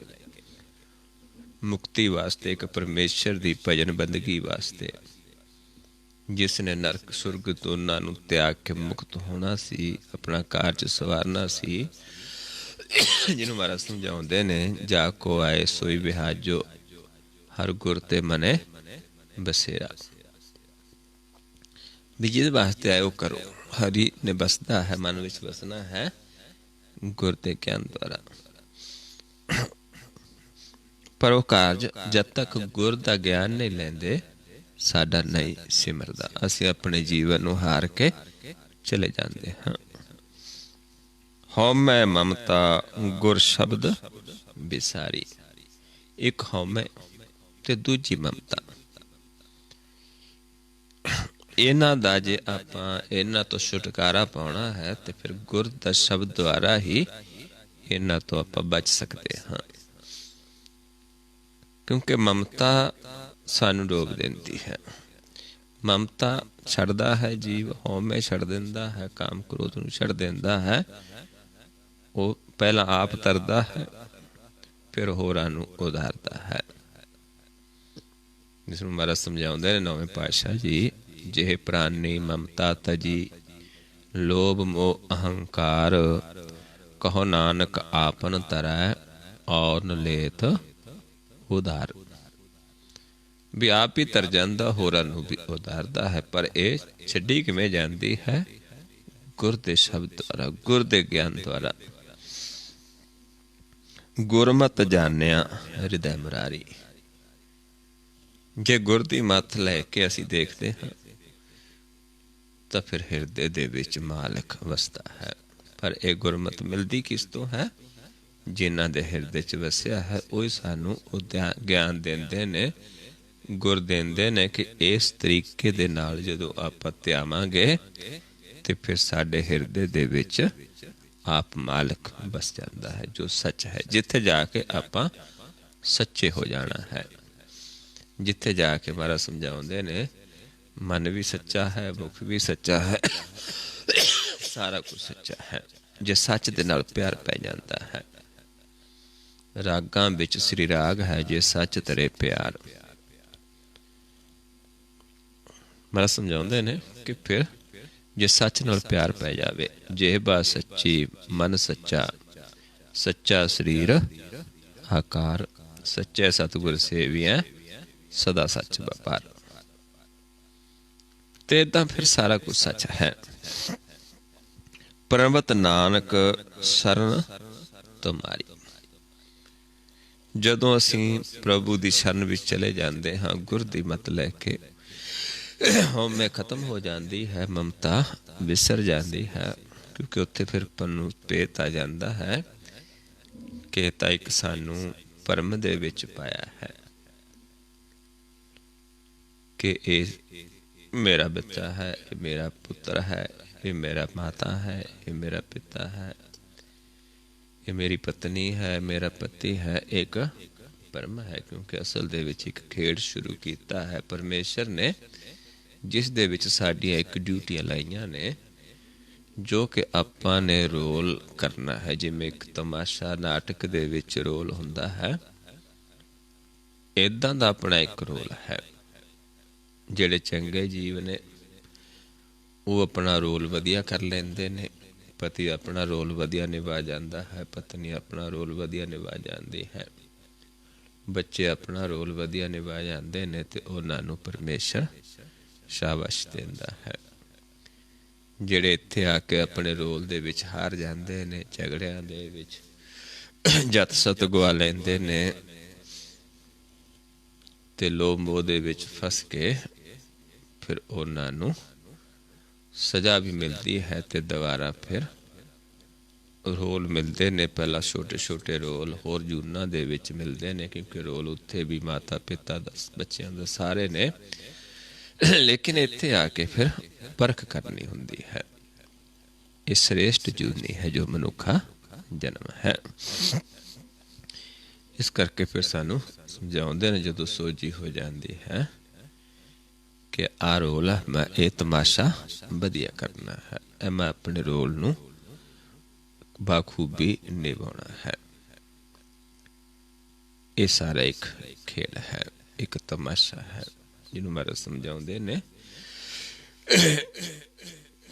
मुक्ति वास्ते, एक परमेश्वर दी भजन बंदगी वास्ते, जिसने नरक सुरग दोनों नूं त्याग के मुक्त होना सी, अपना कारज सवारना सी, जिन्हों महाराज समझाउंदे ने जा को आए सोई बिहाजो, हर गुर ते मने बसेरा। भी जिस वास्ते आए वो करो, हरि ने बसदा है, मन विच बसना है गुर ते ज्ञान द्वारा। पर वो कारज जब तक गुर दा ज्ञान नहीं लेंदे साडा नहीं सिमरदा। असीं अपने जीवन नूं हार के चले जाते हाँ। हौमै ममता गुर शब्द बिसारी, एक हौमै ते दूजी ममता। इन्हां दा जे आपां इन्हां तो छुटकारा पाउणा है तो फिर गुर दा शब्द द्वारा ही इन्हां तो आपां बच सकते हाँ। क्योंकि ममता सानू डोब देती है। ममता छड़दा है जीव, हौमे छड़ देंदा है, काम क्रोध नूं छड़ देंदा है। वो पहला आप तरदा है, फिर होरां नूं उधारदा है। जिसनूं महाराज समझाउंदे ने नौवें पातशाह जी, जेह प्राणी ममता तजी, लोभ मोह अहंकार, कहो नानक आपन तरੈ, और न लेत उधार। भी आप ही तर जांदा, होरां नूं भी उधारदा है। पर यह छड्डी किवें जांदी है? गुर दे शब्द द्वारा, गुर दे ज्ञान द्वारा। गुरमत जानिया हृदय मुरारी। जे गुर दी मत लैके असीं देखते हैं तो फिर हिरदे दे विच मालिक वसदा है। पर यह गुरमत मिलती किस तो है? जिन्हां दे हिरदे च वसिया है, वही सानू ज्ञान देंदे ने, गुर देंदे ने कि इस तरीके दे नाल जदों आपां ध्यावांगे ते फिर साडे हिरदे दे विच आप मालिक बस जाता है, जो सच है। जिथे जाके आपां सच्चे हो जाना है। जिथे जाके महाराज समझाउंदे ने मन भी सच्चा है, मुख भी सच्चा है, सारा कुछ सच्चा है। जे सच दे नाल प्यार पै जाता है। रागां विच श्री राग है, जे सच तरे प्यार। महाराज समझाउंदे ने कि फिर जे सच नाल प्यार पै जावे, जेहबा सच्ची मन सच्चा, सच्चा शरीर आकार, सच्चे सतगुर सेवियां सदा सच व्यापार। ते तां फिर सारा कुछ सच है। प्रवत नानक शरण तुम्हारी। जदों असीं प्रभु दी शरण विच चले जाते हाँ, गुर दी मत लैके, हौमे खत्म हो जाती है, ममता विसर जाती है। क्योंकि उत्थे फिर पन्नू पेत आ जाता है कि तां इक सानू भरम दे विच पाया है कि ये मेरा बच्चा है, ये मेरा पुत्र है, ये मेरा माता है, ये मेरा पिता है, ये मेरी पत्नी है, मेरा पति है। एक भरम है। क्योंकि असल दे विच एक खेड शुरू कीता है परमेश्वर ने, जिस दे विच साडियां एक ड्यूटियां लाइयां ने, जो कि आपां ने रोल करना है। जिवें एक तमाशा नाटक दे विच रोल हुंदा है, इदां दा अपना एक रोल है। जिहड़े चंगे जीव ने वो अपना रोल वधिया कर लेंदे ने। पति अपना रोल वधिया निभा जाता है, पत्नी अपना रोल वधिया निभा जाती है, बच्चे अपना रोल वधिया निभा जाते हैं, तो उन्हां नूं परमेश्वर शाबाश देंदा है। जिहड़े इत्थे आके अपने रोल दे विच हार जाते हैं, झगड़ियां दे विच जत सत गवा लेंदे ने, ते लोभ मोह दे विच फस के फिर उन्हां नूं सज़ा भी मिलती है, तो दोबारा फिर ਰੋਲ ਮਿਲਦੇ ਨੇ। ਪਹਿਲਾਂ ਛੋਟੇ ਛੋਟੇ ਰੋਲ ਹੋਰ ਜੂਨਾਂ ਦੇ ਵਿੱਚ ਮਿਲਦੇ ਨੇ, ਕਿਉਂਕਿ ਰੋਲ ਉੱਥੇ ਵੀ ਮਾਤਾ ਪਿਤਾ ਦਾ ਬੱਚਿਆਂ ਦਾ ਸਾਰੇ ਨੇ, ਲੇਕਿਨ ਇੱਥੇ ਆ ਕੇ ਫਿਰ ਪਰਖ ਕਰਨੀ ਹੁੰਦੀ ਹੈ। ਇਹ ਸ੍ਰੇਸ਼ਟ ਜੂਨੀ ਹੈ ਜੋ ਮਨੁੱਖਾ ਜਨਮ ਹੈ। ਇਸ ਕਰਕੇ ਫਿਰ ਸਾਨੂੰ ਸਮਝਾਉਂਦੇ ਨੇ ਜਦੋਂ ਸੋਝੀ ਹੋ ਜਾਂਦੀ ਹੈ ਕਿ ਆਹ ਰੋਲ ਆ, ਮੈਂ ਇਹ ਤਮਾਸ਼ਾ ਵਧੀਆ ਕਰਨਾ ਹੈ, ਇਹ ਮੈਂ ਆਪਣੇ ਰੋਲ ਨੂੰ ਬਾਖੂਬੀ ਨਿਭਾਉਣਾ ਹੈ। ਇਹ ਸਾਰਾ ਇੱਕ ਖੇਡ ਹੈ, ਇੱਕ ਤਮਾਸ਼ਾ ਹੈ, ਜਿਹਨੂੰ ਮਹਾਰਾਜ ਸਮਝਾਉਂਦੇ ਨੇ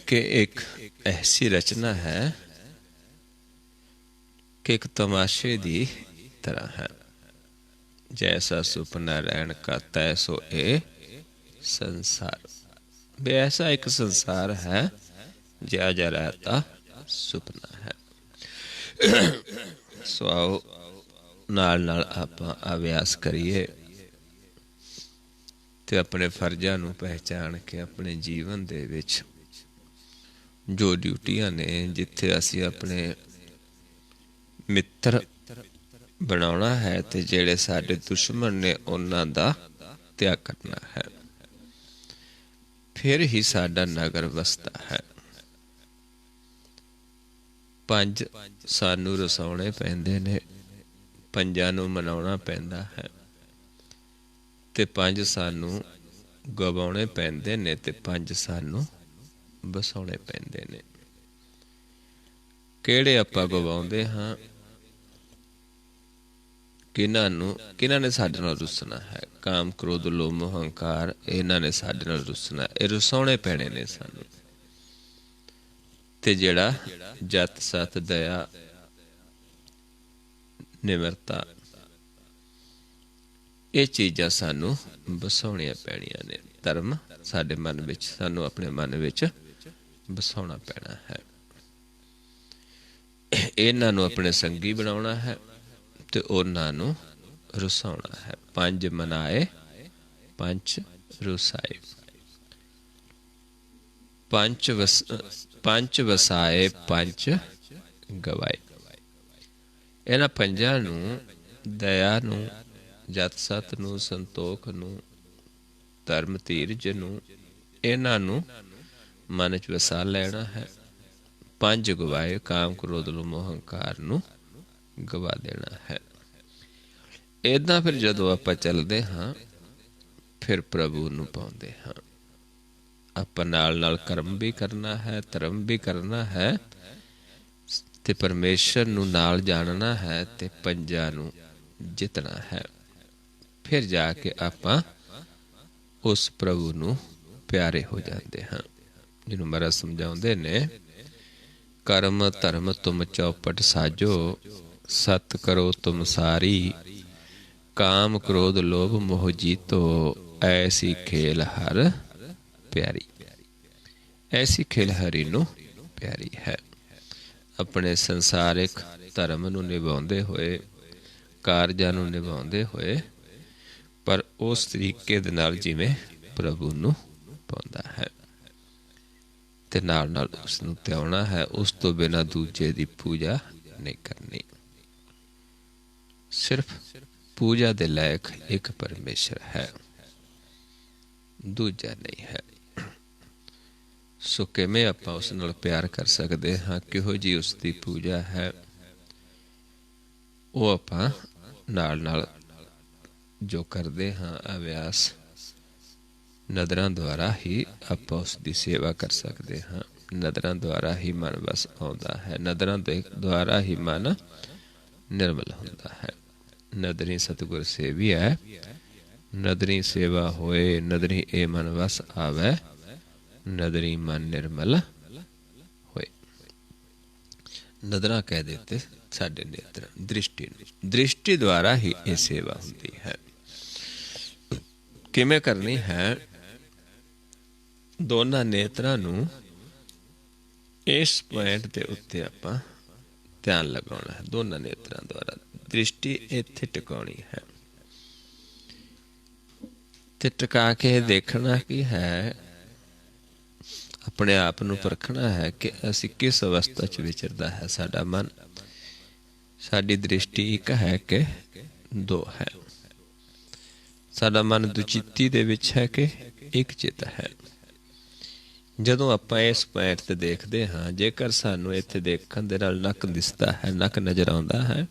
ਕਿ ਇੱਕ ਐਸੀ ਰਚਨਾ ਹੈ ਕਿ ਇੱਕ ਤਮਾਸ਼ੇ ਦੀ ਤਰ੍ਹਾਂ ਹੈ। जैसा सुपना रहन का तैसो ए संसार। भी ऐसा एक संसार है ज्या जा रहता सुपना है। सो आओ नाल नाल आपां अभ्यास करिए ते अपने फर्जां नूं पहचान के अपने जीवन दे विच जो ड्यूटियां ने, जिथे असीं अपने मित्र बनाना है ते जेड़े साडे दुश्मन ने उन्हां दा त्याग करना है, फिर ही साडा नगर वसदा है। पंज सानू रसाउणे पैंदे ने, पंजां नूं मनाउणा पैंदा है, ते पंज सानू गवाउणे पैंदे ने, ते पंज सानू बसाउणे पैंदे ने। किहड़े आपां गवाउंदे हां, किन्हां ने साडे नाल रुसना है। काम क्रोध लोभ मोह हंकार, इन्हां ने साडे नाल रुसना, ये रुसाउणे पैणे ने सानू। ते जिहड़ा जत सत दया निमरता, ये चीज़ां सानू बसाउणियां पैणियां ने। धर्म साडे मन विच, सानू अपने मन विच बसाउणा पैणा है। इन्हां नू अपने संगी बनाउणा है ते उन्हां नू रुसाउणा है। पंज मनाए पंच रुसाए, पंच वसाए पंच गवाए। इन्हां पंजां नू, दया नू, जत सत नू, संतोख नू, धर्म धीरज नू, इन्हां नू मन च वसा लेना है। पंज गवाए, काम क्रोध लोभ मोह हंकार नू गवा देना है। इदां फिर जदों आपां चलदे हां, फिर प्रभु नूं पाउंदे हां। आपां नाल नाल कर्म भी करना है, धर्म भी करना है, ते परमेश्वर नूं नाल जानना है, ते पंजां नूं जितना है। फिर जाके आपां उस प्रभु नूं प्यारे हो जाते हैं। जिन्हों महाराज समझाउंदे ने, कर्म धर्म तुम चौपट साजो, सत करो तुम सारी, काम क्रोध लोभ मोह जीतो, ऐसी खेल हर प्यारी। ऐसी खेल हरि नूं प्यारी है। अपने संसारिक धर्म नूं निभाउंदे होए, कारजां नूं निभाउंदे होए, पर उस तरीके दे नाल जिवें प्रभु नूं पाउंदा है, ते नाल नाल उस नूं त्याउणा है। उस तो बिना दूजे दी पूजा नहीं करनी। सिर्फ पूजा दे लायक एक परमेश्वर है, दूजा नहीं है। सो किवें आपां उस नाल प्यार कर सकदे हां, किहो जी उसकी पूजा है, वो आपां नाल नाल जो करदे हां अभ्यास, नदरां द्वारा ही आपां उसकी सेवा कर सकदे हां। नदरां द्वारा ही मन बस आउंदा है, नदरां द्वारा ही मन निर्मल हुंदा है। नदरी सतगुर सेवी है, नदरी सेवा होए, नदरी ए मन वस आवे, नदरी मन निर्मल होए। नदरा कह देते साडे नेत्र, दृष्टि, दृष्टि द्वारा ही ये सेवा होती है। किवें करनी है? दोनों नेत्रां नूं इस पॉइंट के उत्ते आपां ध्यान लगाउणा है। दोनों नेत्रां द्वारा दृष्टि इत्थे टिकाउणी है, ते टिका के देखना की है, अपने आप नूं परखना है कि असी किस अवस्था च विचरदा है साडा मन। साडी दृष्टि एक है कि दो है। साडा मन दुचित्ती दे विच है कि एक चित है। ਜਦੋਂ ਆਪਾਂ ਇਸ ਪੁਆਇੰਟ ਤੇ ਦੇਖਦੇ ਹਾਂ, ਜੇਕਰ ਸਾਨੂੰ ਇੱਥੇ ਦੇਖਣ ਦੇ ਨਾਲ ਨੱਕ ਦਿਸਦਾ ਹੈ, ਨੱਕ ਨਜ਼ਰ ਆਉਂਦਾ ਹੈ,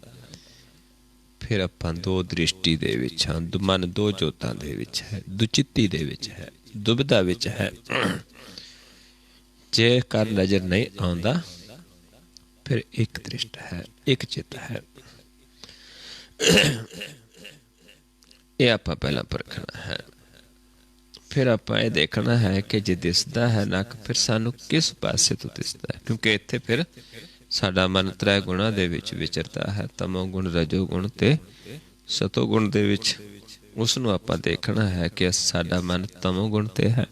ਫਿਰ ਆਪਾਂ ਦੋ ਦ੍ਰਿਸ਼ਟੀ ਦੇ ਵਿੱਚ ਹਾਂ। ਮਨ ਦੋ ਜੋਤਾਂ ਦੇ ਵਿੱਚ ਹੈ, ਦੁਚਿੱਤੀ ਦੇ ਵਿੱਚ ਹੈ, ਦੁਬਿਧਾ ਵਿੱਚ ਹੈ। ਜੇਕਰ ਨਜ਼ਰ ਨਹੀਂ ਆਉਂਦਾ ਫਿਰ ਇੱਕ ਦ੍ਰਿਸ਼ਟ ਹੈ, ਇੱਕ ਚਿੱਤ ਹੈ। ਇਹ ਆਪਾਂ ਪਹਿਲਾਂ ਪਰਖਣਾ ਹੈ। फिर आपां ये देखना है कि जे दिसदा है नक, फिर सानू किस पासे तो दिसदा है, क्योंकि इत्थे फिर साडा मन त्रै गुणां दे विच विचरदा है, तमो गुण, रजो गुण ते सतो गुण दे विच। उस नूं आपां देखना है कि साडा मन तमो गुण ते है,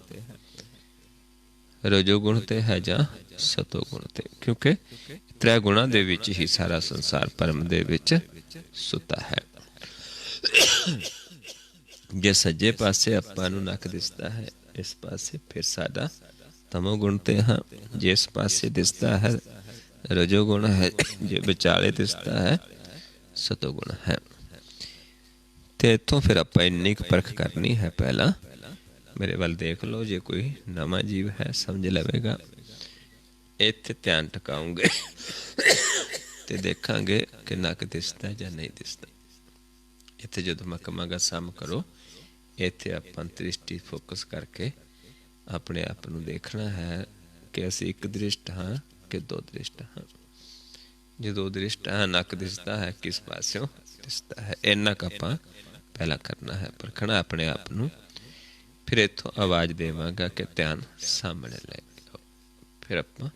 रजो गुण ते है जां सतो गुण ते, क्योंकि त्रै गुणां दे विच ही सारा संसार भरम दे विच सुता है। जे सज्जे पासे आपां नूं नक दिसदा है इस पासे, फिर साडा तमो गुण ते हाँ। जे इस पासे दिसदा है रजो गुण है, जे विचाले दिसदा है सतो गुण है। ते इत्थों फिर आपां इन्नी क परख करनी है। पहला मेरे वाल देख लो, जे कोई नवा जीव है समझ लवेगा। इत्थे ध्यान टकाऊंगे ते देखांगे कि नक दिसदा जां नहीं दिसदा। इत्थे जदों मैं कहांगा सम करो, इत्थे आपां दृष्टि फोकस करके अपने आप नूं देखना है कि असीं एक दृष्ट हाँ कि दो दृष्ट हाँ। जो दो दृष्ट हाँ, नक दिसदा है किस पासों दिसदा है, इन्ना क आपां पहला करना है, परखना अपने आप नूं। फिर इत्थों आवाज़ देवांगा कि ध्यान सामने लै के आओ, फिर आपां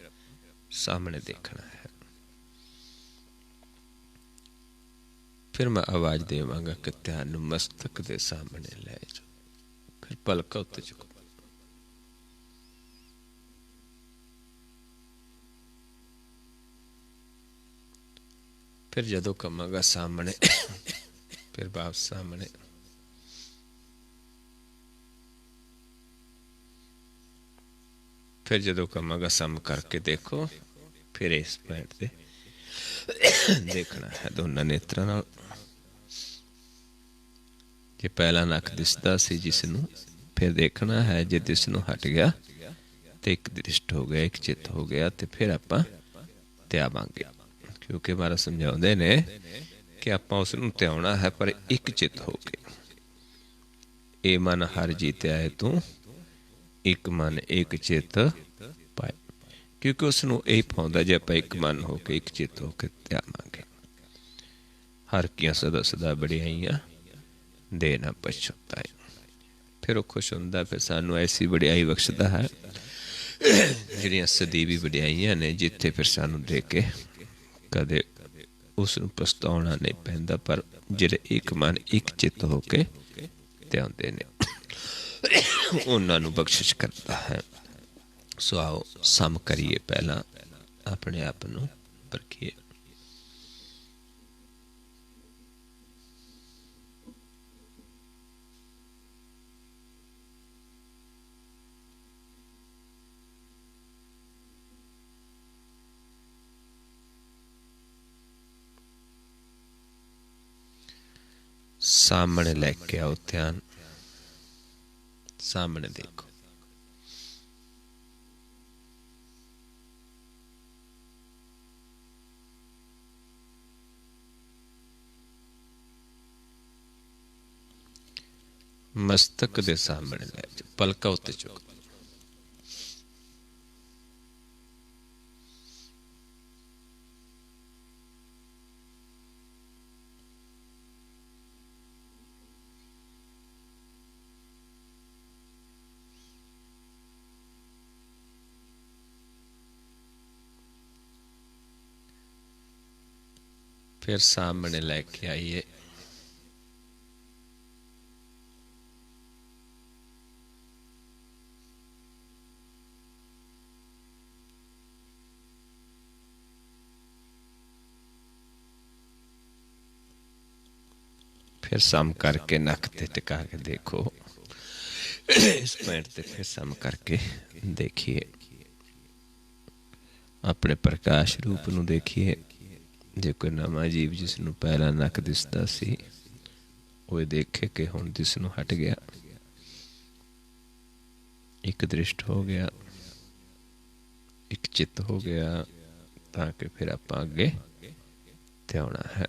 सामने देखना है। फिर मैं आवाज़ देवांगा कि ध्यान मस्तक दे सामने ले जाओ, फिर पलक उत्ते चुको। फिर जदों कहांगा सामने, फिर वापस सामने। फिर जदों कहांगा सम करके देखो, फिर इस पॉइंट पे देखना है दोनों नेत्रां नाल। जे पहला नक दिसदा सी जिसनूं, फिर देखना है जे दिसनों हट गया तो एक दृष्ट हो गया, एक चित्त हो गया, तो फिर आपां त्यावांगे। क्योंकि महाराज समझाउंदे ने कि आपां उसनूं त्याउणा है पर एक चित्त हो के। ए मन हर जीत्या है तू, एक मन एक चित्त पाए। क्योंकि उसनूं यही पाउंदा जे आपां एक मन हो के एक चित्त हो के त्यावांगे। हर कियां सदा सदा बड़ियाईयां दे ना पछताए। फिर वो खुश होंदा, फिर सानू ऐसी वडियाई बख्शदा है जिहड़ियां सदीवी वडियाईयां ने, जिथे फिर सानू दे के कदे उसनूं पछताउणा नहीं पैंदा, पर जिहड़े एक मन एक चित्त हो के त्याउंदे ने उन्हां नूं बख्शिश करदा है। सो आओ सम करिए, पहला अपने आप नूं परखिए। सामने लेके आओ ध्यान, सामने देखो। मस्तक दे सामने ले जाओ, पलका उत्ते चुक। फिर सामने लेके आइए। फिर सम करके नक ते टिका के देखो। इस पॉइंट ते फिर सम करके देखिए। अपने प्रकाश रूप नूं देखिए। जे कोई नवा जीव जिसनों पहला नक दिसदा सी वो देखे कि हुण दिसनों हट गया, एक दृष्ट हो गया, एक चित्त हो गया, ताकि फिर आपां अगे ध्याना है।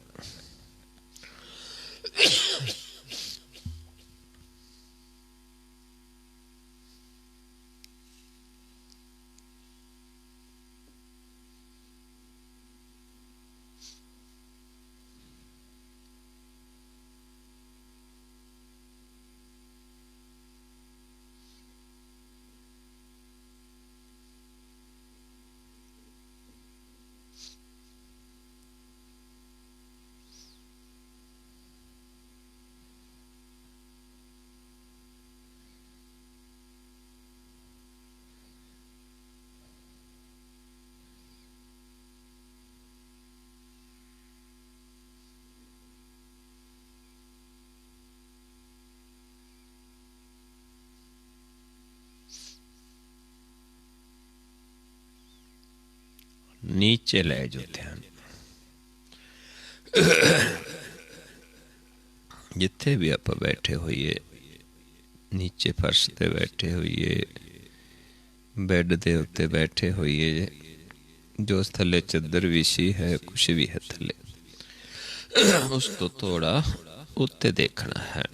नीचे लै जो ध्यान, जिथे भी आप बैठे होइए, नीचे फर्श ते बैठे होइए, बैड दे उत्ते बैठे होइए, जो थले चद्दर विछी है, कुछ भी है थले, उस तो थोड़ा उत्ते देखना है।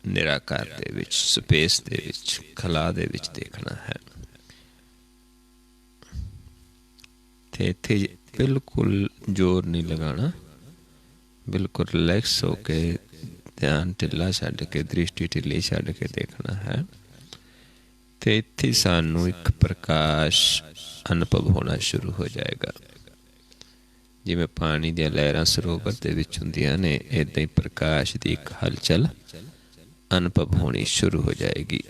निराकार दे विच, स्पेस दे विच, खला दे विच देखना है। ते इत्थे बिल्कुल जोर नहीं लगाना, बिल्कुल रिलैक्स होके ध्यान ढिला छड्ड के, दृष्टि ढिली छड्ड के देखना है। ते इत्थे सानू एक प्रकाश अनुभव होना शुरू हो जाएगा। जिवें पानी दी लहरां सरोवर दे विच हुंदियां ने, इदां ही प्रकाश दी एक हलचल अनुभव होनी शुरू हो जाएगी,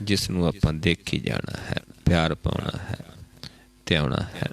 जिसनूं आपां देखी जाना है, प्यार पाउणा है, ध्याना है।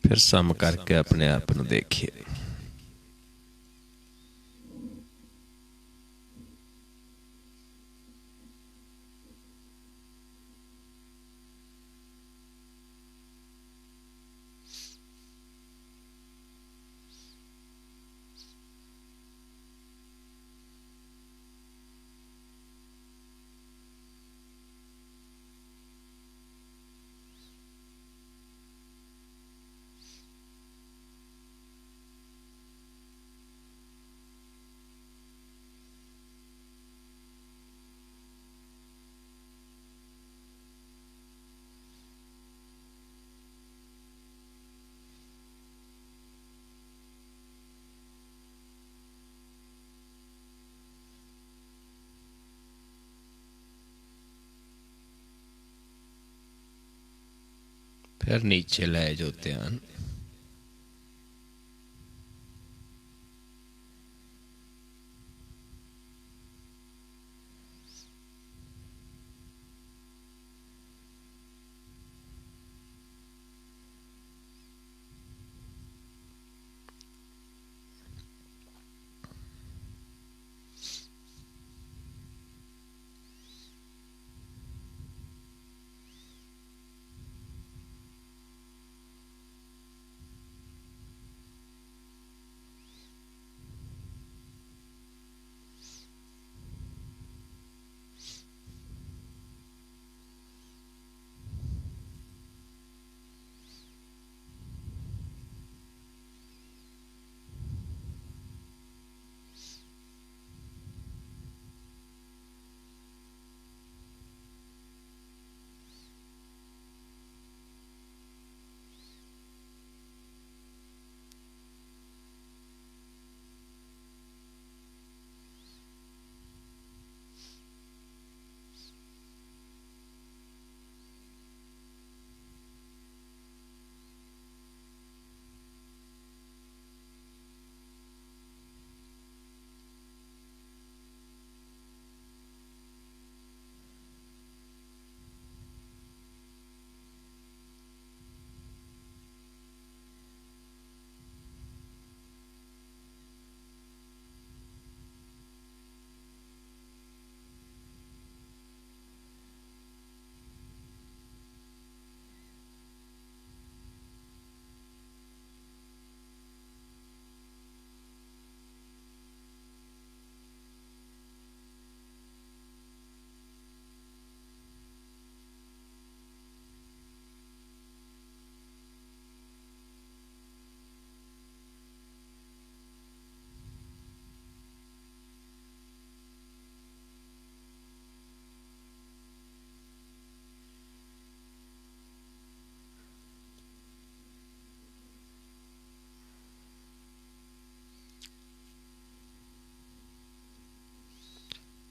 फिर सम करके अपने आप नूं देखिए। फिर नीचे लै जो ध्यान,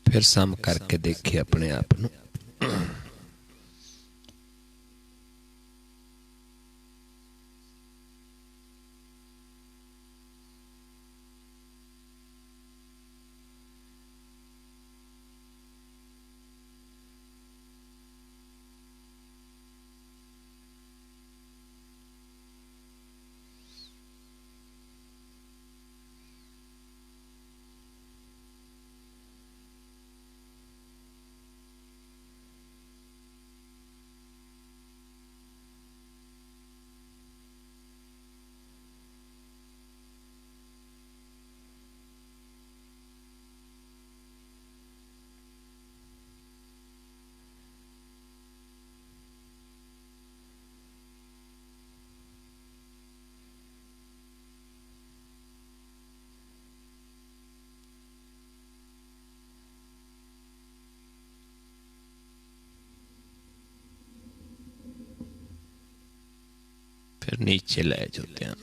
फिर सम करके देखे अपने आप ਨੂੰ। फिर नीचे ले जाओ ध्यान।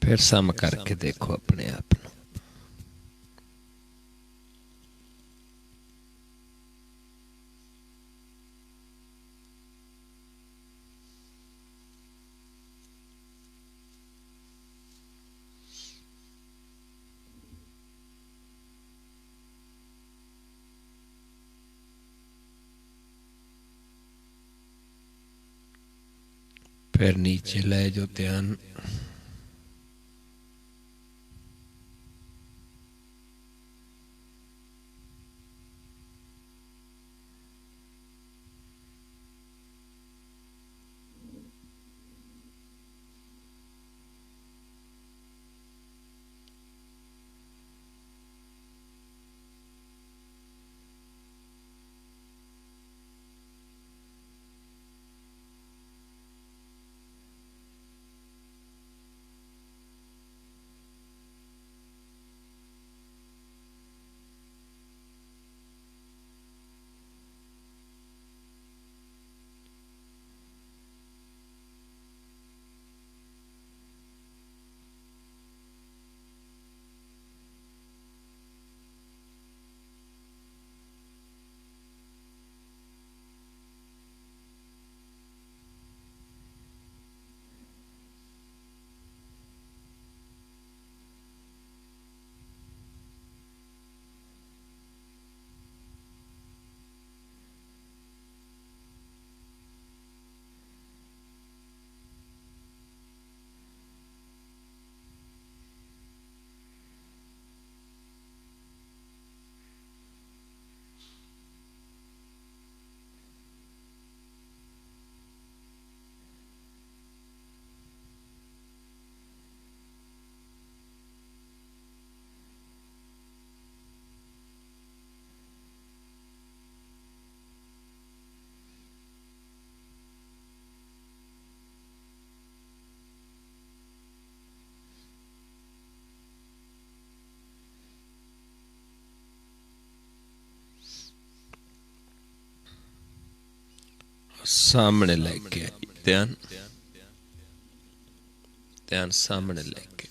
फिर सम करके देखो अपने आप ਨੂੰ। फिर नीचे ले जाओ ध्यान। सामने लेके आई। ध्यान ध्यान सामने लेके।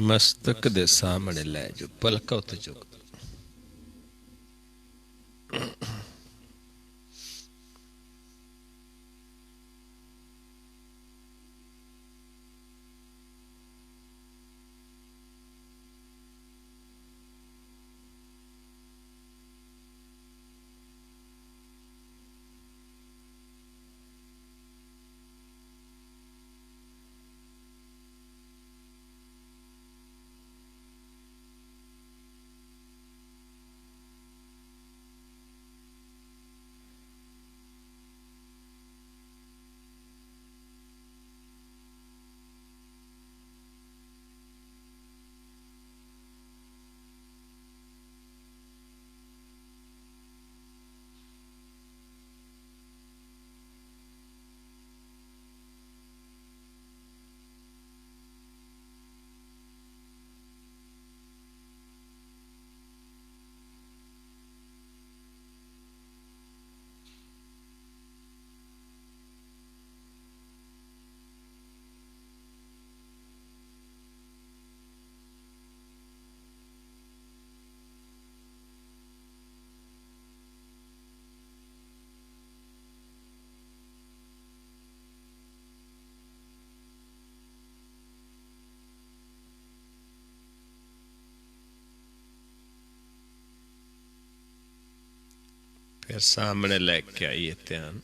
मस्तक दे सामने लै जो, पलका उत्ते चुक दो। फिर सामने लेके आइए ध्यान।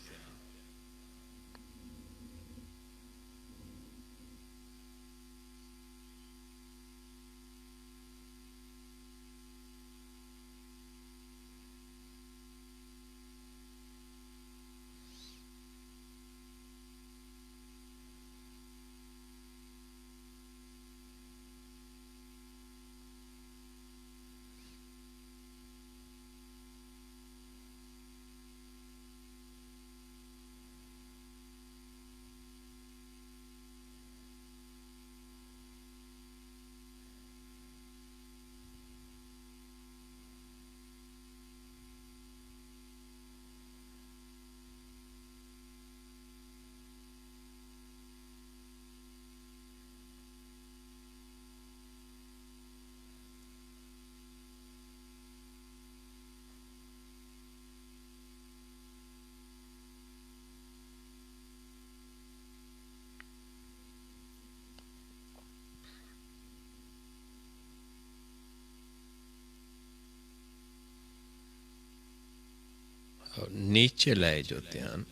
और नीचे लाए जो ध्यान।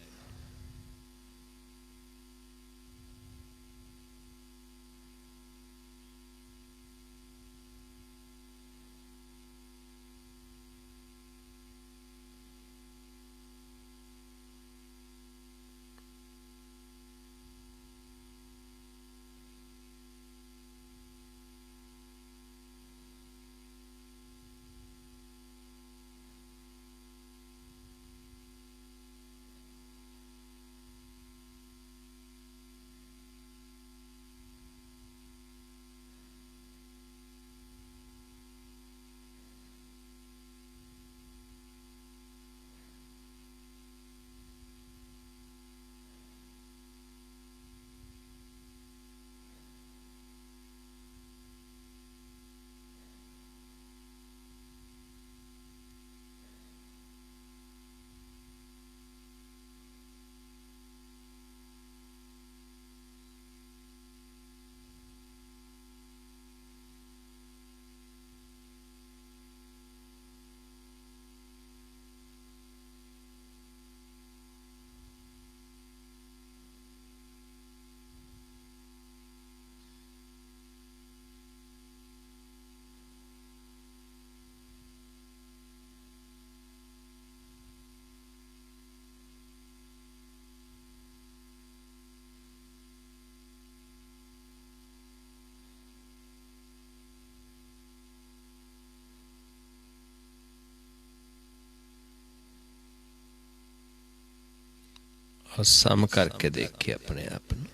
और सम करके देखे अपने आप ਨੂੰ।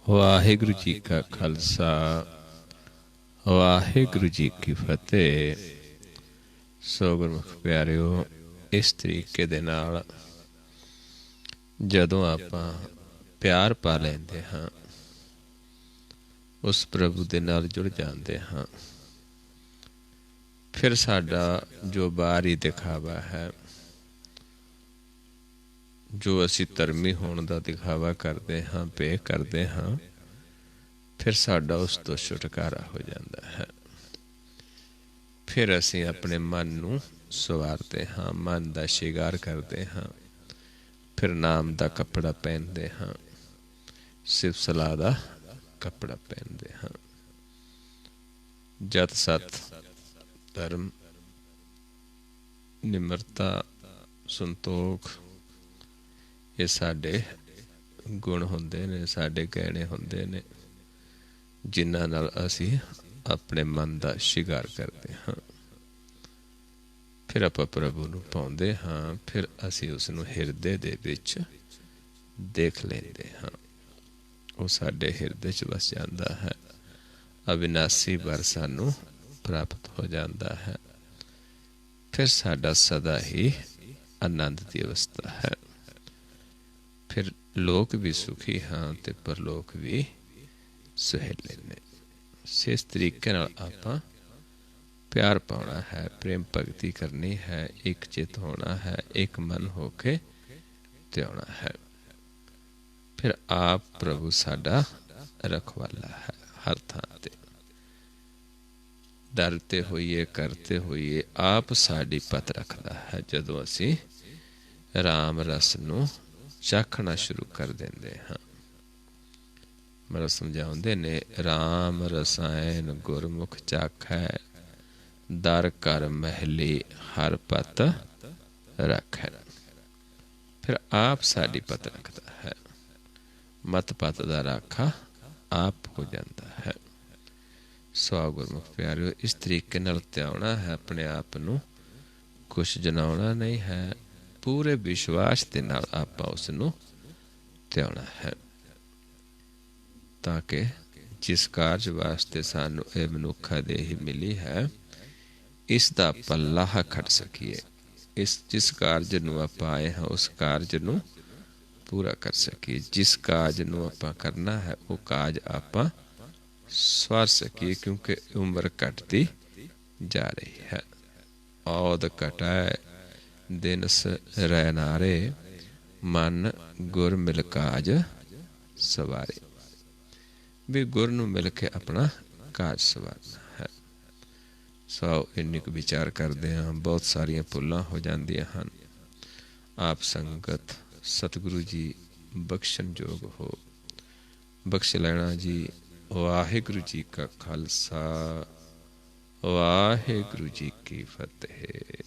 ਵਾਹਿਗੁਰੂ ਜੀ ਕਾ ਖਾਲਸਾ, ਵਾਹਿਗੁਰੂ ਜੀ ਕੀ ਫਤਿਹ। ਸੋ ਗੁਰਮੁਖ ਪਿਆਰਿਓ, ਇਸ ਤਰੀਕੇ ਦੇ ਨਾਲ ਜਦੋਂ ਆਪਾਂ ਪਿਆਰ ਪਾ ਲੈਂਦੇ ਹਾਂ, ਉਸ ਪ੍ਰਭੂ ਦੇ ਨਾਲ ਜੁੜ ਜਾਂਦੇ ਹਾਂ, ਫਿਰ ਸਾਡਾ ਜੋ ਬਾਹਰੀ ਦਿਖਾਵਾ ਹੈ, ਜੋ ਅਸੀਂ ਧਰਮੀ ਹੋਣ ਦਾ ਦਿਖਾਵਾ ਕਰਦੇ ਹਾਂ, ਪੇ ਕਰਦੇ ਹਾਂ, ਫਿਰ ਸਾਡਾ ਉਸ ਤੋਂ ਛੁਟਕਾਰਾ ਹੋ ਜਾਂਦਾ ਹੈ। ਫਿਰ ਅਸੀਂ ਆਪਣੇ ਮਨ ਨੂੰ ਸਵਾਰਦੇ ਹਾਂ, ਮਨ ਦਾ ਸ਼ਿੰਗਾਰ ਕਰਦੇ ਹਾਂ, ਫਿਰ ਨਾਮ ਦਾ ਕੱਪੜਾ ਪਹਿਨਦੇ ਹਾਂ, ਸਿਫਤ ਸਲਾਹ ਦਾ ਕੱਪੜਾ ਪਹਿਨਦੇ ਹਾਂ। ਜਤ ਸਤ ਧਰਮ, ਨਿਮਰਤਾ, ਸੰਤੋਖ, ਇਹ ਸਾਡੇ ਗੁਣ ਹੁੰਦੇ ਨੇ, ਸਾਡੇ ਗਹਿਣੇ ਹੁੰਦੇ ਨੇ, ਜਿਨ੍ਹਾਂ ਨਾਲ ਅਸੀਂ ਆਪਣੇ ਮਨ ਦਾ ਸ਼ਿੰਗਾਰ ਕਰਦੇ ਹਾਂ। ਫਿਰ ਆਪਾਂ ਪ੍ਰਭੂ ਨੂੰ ਪਾਉਂਦੇ ਹਾਂ, ਫਿਰ ਅਸੀਂ ਉਸ ਨੂੰ ਹਿਰਦੇ ਦੇ ਵਿੱਚ ਦੇਖ ਲੈਂਦੇ ਹਾਂ। ਉਹ ਸਾਡੇ ਹਿਰਦੇ 'ਚ ਵਸ ਜਾਂਦਾ ਹੈ, ਅਵਿਨਾਸੀ ਵਰ ਸਾਨੂੰ ਪ੍ਰਾਪਤ ਹੋ ਜਾਂਦਾ ਹੈ। ਫਿਰ ਸਾਡਾ ਸਦਾ ਹੀ ਆਨੰਦ ਦੀ ਅਵਸਥਾ ਹੈ। ਫਿਰ ਲੋਕ ਵੀ ਸੁਖੀ ਹਾਂ ਅਤੇ ਪਰਲੋਕ ਵੀ ਸੁਹੇਲੇ ਨੇ। ਇਸ ਤਰੀਕੇ ਨਾਲ ਆਪਾਂ ਪਿਆਰ ਪਾਉਣਾ ਹੈ, ਪ੍ਰੇਮ ਭਗਤੀ ਕਰਨੀ ਹੈ, ਇੱਕ ਚਿੱਤ ਹੋਣਾ ਹੈ, ਇੱਕ ਮਨ ਹੋ ਕੇ ਧਿਆਉਣਾ ਹੈ। ਫਿਰ ਆਪ ਪ੍ਰਭੂ ਸਾਡਾ ਰਖਵਾਲਾ ਹੈ ਹਰ ਥਾਂ ਤੇ। ਡਰਤੇ ਹੋਈਏ, ਕਰਤੇ ਹੋਈਏ, ਆਪ ਸਾਡੀ ਪਤ ਰੱਖਦਾ ਹੈ। ਜਦੋਂ ਅਸੀਂ ਰਾਮ ਰਸ ਨੂੰ ਚਾਖਣਾ ਸ਼ੁਰੂ ਕਰ ਦਿੰਦੇ ਹਾਂ, ਮਤਲਬ ਸਮਝਾਉਂਦੇ ਨੇ, ਰਾਮ ਰਸਾਇਣ ਗੁਰਮੁਖ ਚਾਖੈ, ਦਰ ਕਰ ਮਹਿਲੀ ਹਰ ਪਤ ਰੱਖੈ। ਫਿਰ ਆਪ ਸਾਡੀ ਪਤ ਰੱਖਦਾ ਹੈ। ਮਤ ਪਤ ਦਾ ਰਾਖਾ ਆਪ ਹੋ ਜਾਂਦਾ ਹੈ। ਸੋ ਗੁਰਮੁਖ ਪਿਆਰਿਓ, ਇਸ ਤਰੀਕੇ ਨਾਲ ਧਿਆਉਣਾ ਹੈ ਆਪਣੇ ਆਪ ਨੂੰ, ਕੁਛ ਜਨਾਉਣਾ ਨਹੀਂ ਹੈ। ਪੂਰੇ ਵਿਸ਼ਵਾਸ ਦੇ ਨਾਲ ਆਪਾਂ ਉਸ ਨੂੰ ਧਿਆਉਣਾ ਹੈ, ਤਾਂ ਕਿ ਜਿਸ ਕਾਰਜ ਵਾਸਤੇ ਸਾਨੂੰ ਇਹ ਮਨੁੱਖਾ ਦੇਹੀ ਮਿਲੀ ਹੈ, ਇਸ ਦਾ ਆਪਾਂ ਲਾਹਾ ਖੱਟ ਸਕੀਏ। ਜਿਸ ਕਾਰਜ ਨੂੰ ਆਪਾਂ ਆਏ ਹਾਂ ਉਸ ਕਾਰਜ ਨੂੰ ਪੂਰਾ ਕਰ ਸਕੀਏ। ਜਿਸ ਕਾਜ ਨੂੰ ਆਪਾਂ ਕਰਨਾ ਹੈ ਉਹ ਕਾਜ ਆਪਾਂ ਸਵਾਰ ਸਕੀਏ, ਕਿਉਂਕਿ ਉਮਰ ਘਟਦੀ ਜਾ ਰਹੀ ਹੈ। ਔਦ ਘਟਾਏ ਦਿਨਸ ਰਹਿ ਨਾਰੇ, ਮਨ ਗੁਰ ਮਿਲ ਕਾਜ ਸਵਾਰੇ। ਵੀ ਗੁਰ ਨੂੰ ਮਿਲ ਕੇ ਆਪਣਾ ਕਾਜ ਸਵਾਰਨਾ ਹੈ। ਸੋ ਇੰਨੀ ਕੁ ਵਿਚਾਰ ਕਰਦੇ ਹਾਂ, ਬਹੁਤ ਸਾਰੀਆਂ ਭੁੱਲਾਂ ਹੋ ਜਾਂਦੀਆਂ ਹਨ। ਆਪ ਸੰਗਤ ਸਤਿਗੁਰੂ ਜੀ ਬਖਸ਼ਣਯੋਗ ਹੋ, ਬਖਸ਼ ਲੈਣਾ ਜੀ। ਵਾਹਿਗੁਰੂ ਜੀ ਕਾ ਖਾਲਸਾ, ਵਾਹਿਗੁਰੂ ਜੀ ਕੀ ਫਤਿਹ।